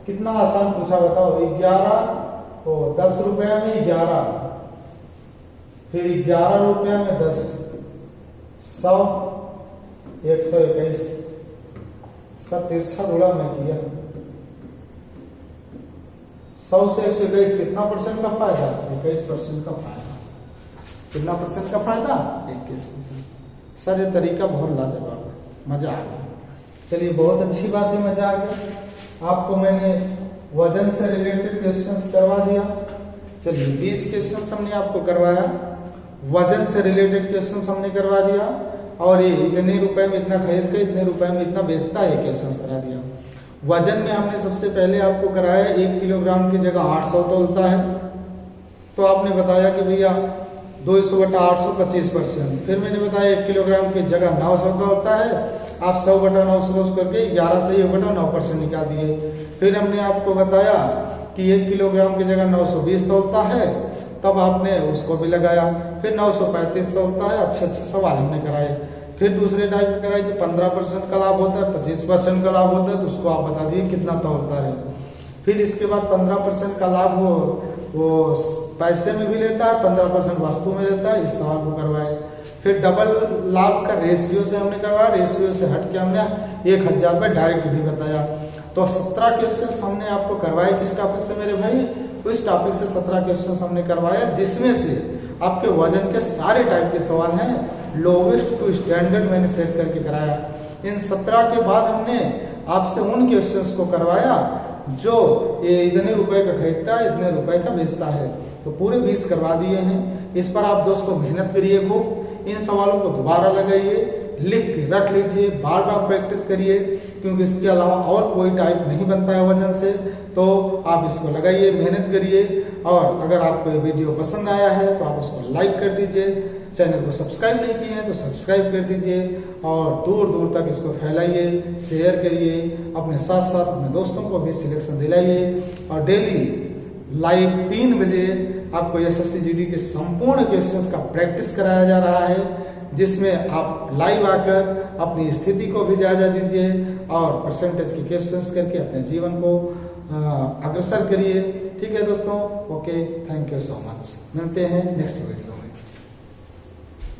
कितना आसान पूछा बताओ। 11 10 रुपया में 11 फिर 11 रुपया में 10, 100, 121, सब तिरछा गुणा में किया। 100 से 121 कितना परसेंट का फायदा? 21% का फायदा। कितना परसेंट का फायदा? 21%। सर ये तरीका बहुत लाजवाब है, मजा आ गया। चलिए बहुत अच्छी बात है, मजा आ गया। आपको मैंने वजन से रिलेटेड क्वेश्चंस करवा दिया। चलिए 20 क्वेश्चंस हमने आपको करवाया, वजन से रिलेटेड क्वेश्चंस हमने करवा दिया, और ये इतने रुपए में इतना खरीद के इतने रुपए में इतना बेचता है, क्वेश्चंस करा दिया। वजन में हमने सबसे पहले आपको कराया 1 किलोग्राम की जगह 800 तोलता है, तो आपने बताया कि भैया 200/800 25%। फिर मैंने बताया 1 किलोग्राम की जगह 900 तोलता है, आप 100/900 करके 11 से 1/9% निकाल दिए। फिर हमने आपको बताया कि 1 किलोग्राम की जगह 920 तोलता है, तब आपने उसको भी लगाया। फिर 935 तोलता है, अच्छे सवाल हमने कराए। फिर दूसरे टाइप कराए कि 15% का लाभ होता है, 25% का लाभ होता है, तो उसको आप बता दिए कितना तोलता है। फिर इसके बाद 15% का लाभ वो पैसे में भी लेता है, 15% वस्तु में लेता है, इस सवाल को करवाए। फिर डबल लाभ का रेशियो से हमने करवाया, रेशियो से हट के हमने 1000 रुपये डायरेक्ट भी बताया। तो 17 क्वेश्चन हमने आपको करवाए। किस टॉपिक से मेरे भाई? उस टॉपिक से 17 क्वेश्चन हमने करवाया, जिसमें से आपके वजन के सारे टाइप के सवाल हैं, लोवेस्ट टू स्टैंडर्ड मैंने सेट करके कराया। इन 17 के बाद हमने आपसे उन क्वेश्चंस को करवाया जो ये इतने रुपए का खरीदता है, इतने रुपए का बेचता है, तो पूरे 20 करवा दिए हैं। इस पर आप दोस्तों मेहनत करिए खूब, इन सवालों को दोबारा लगाइए, लिख के रख लीजिए, बार बार प्रैक्टिस करिए, क्योंकि इसके अलावा और कोई टाइप नहीं बनता है वजन से। तो आप इसको लगाइए, मेहनत करिए, और अगर आपको ये वीडियो पसंद आया है तो आप उसको लाइक कर दीजिए, चैनल को सब्सक्राइब नहीं किए हैं तो सब्सक्राइब कर दीजिए, और दूर दूर तक इसको फैलाइए, शेयर करिए, अपने साथ साथ अपने दोस्तों को भी सिलेक्शन दिलाइए। और डेली लाइव 3 बजे आपको SSC GD के संपूर्ण क्वेश्चंस का प्रैक्टिस कराया जा रहा है, जिसमें आप लाइव आकर अपनी स्थिति को भी जायजा दीजिए और परसेंटेज के क्वेश्चंस करके अपने जीवन को अग्रसर करिए। ठीक है दोस्तों, okay, thank you so much. मिलते हैं नेक्स्ट वीडियो।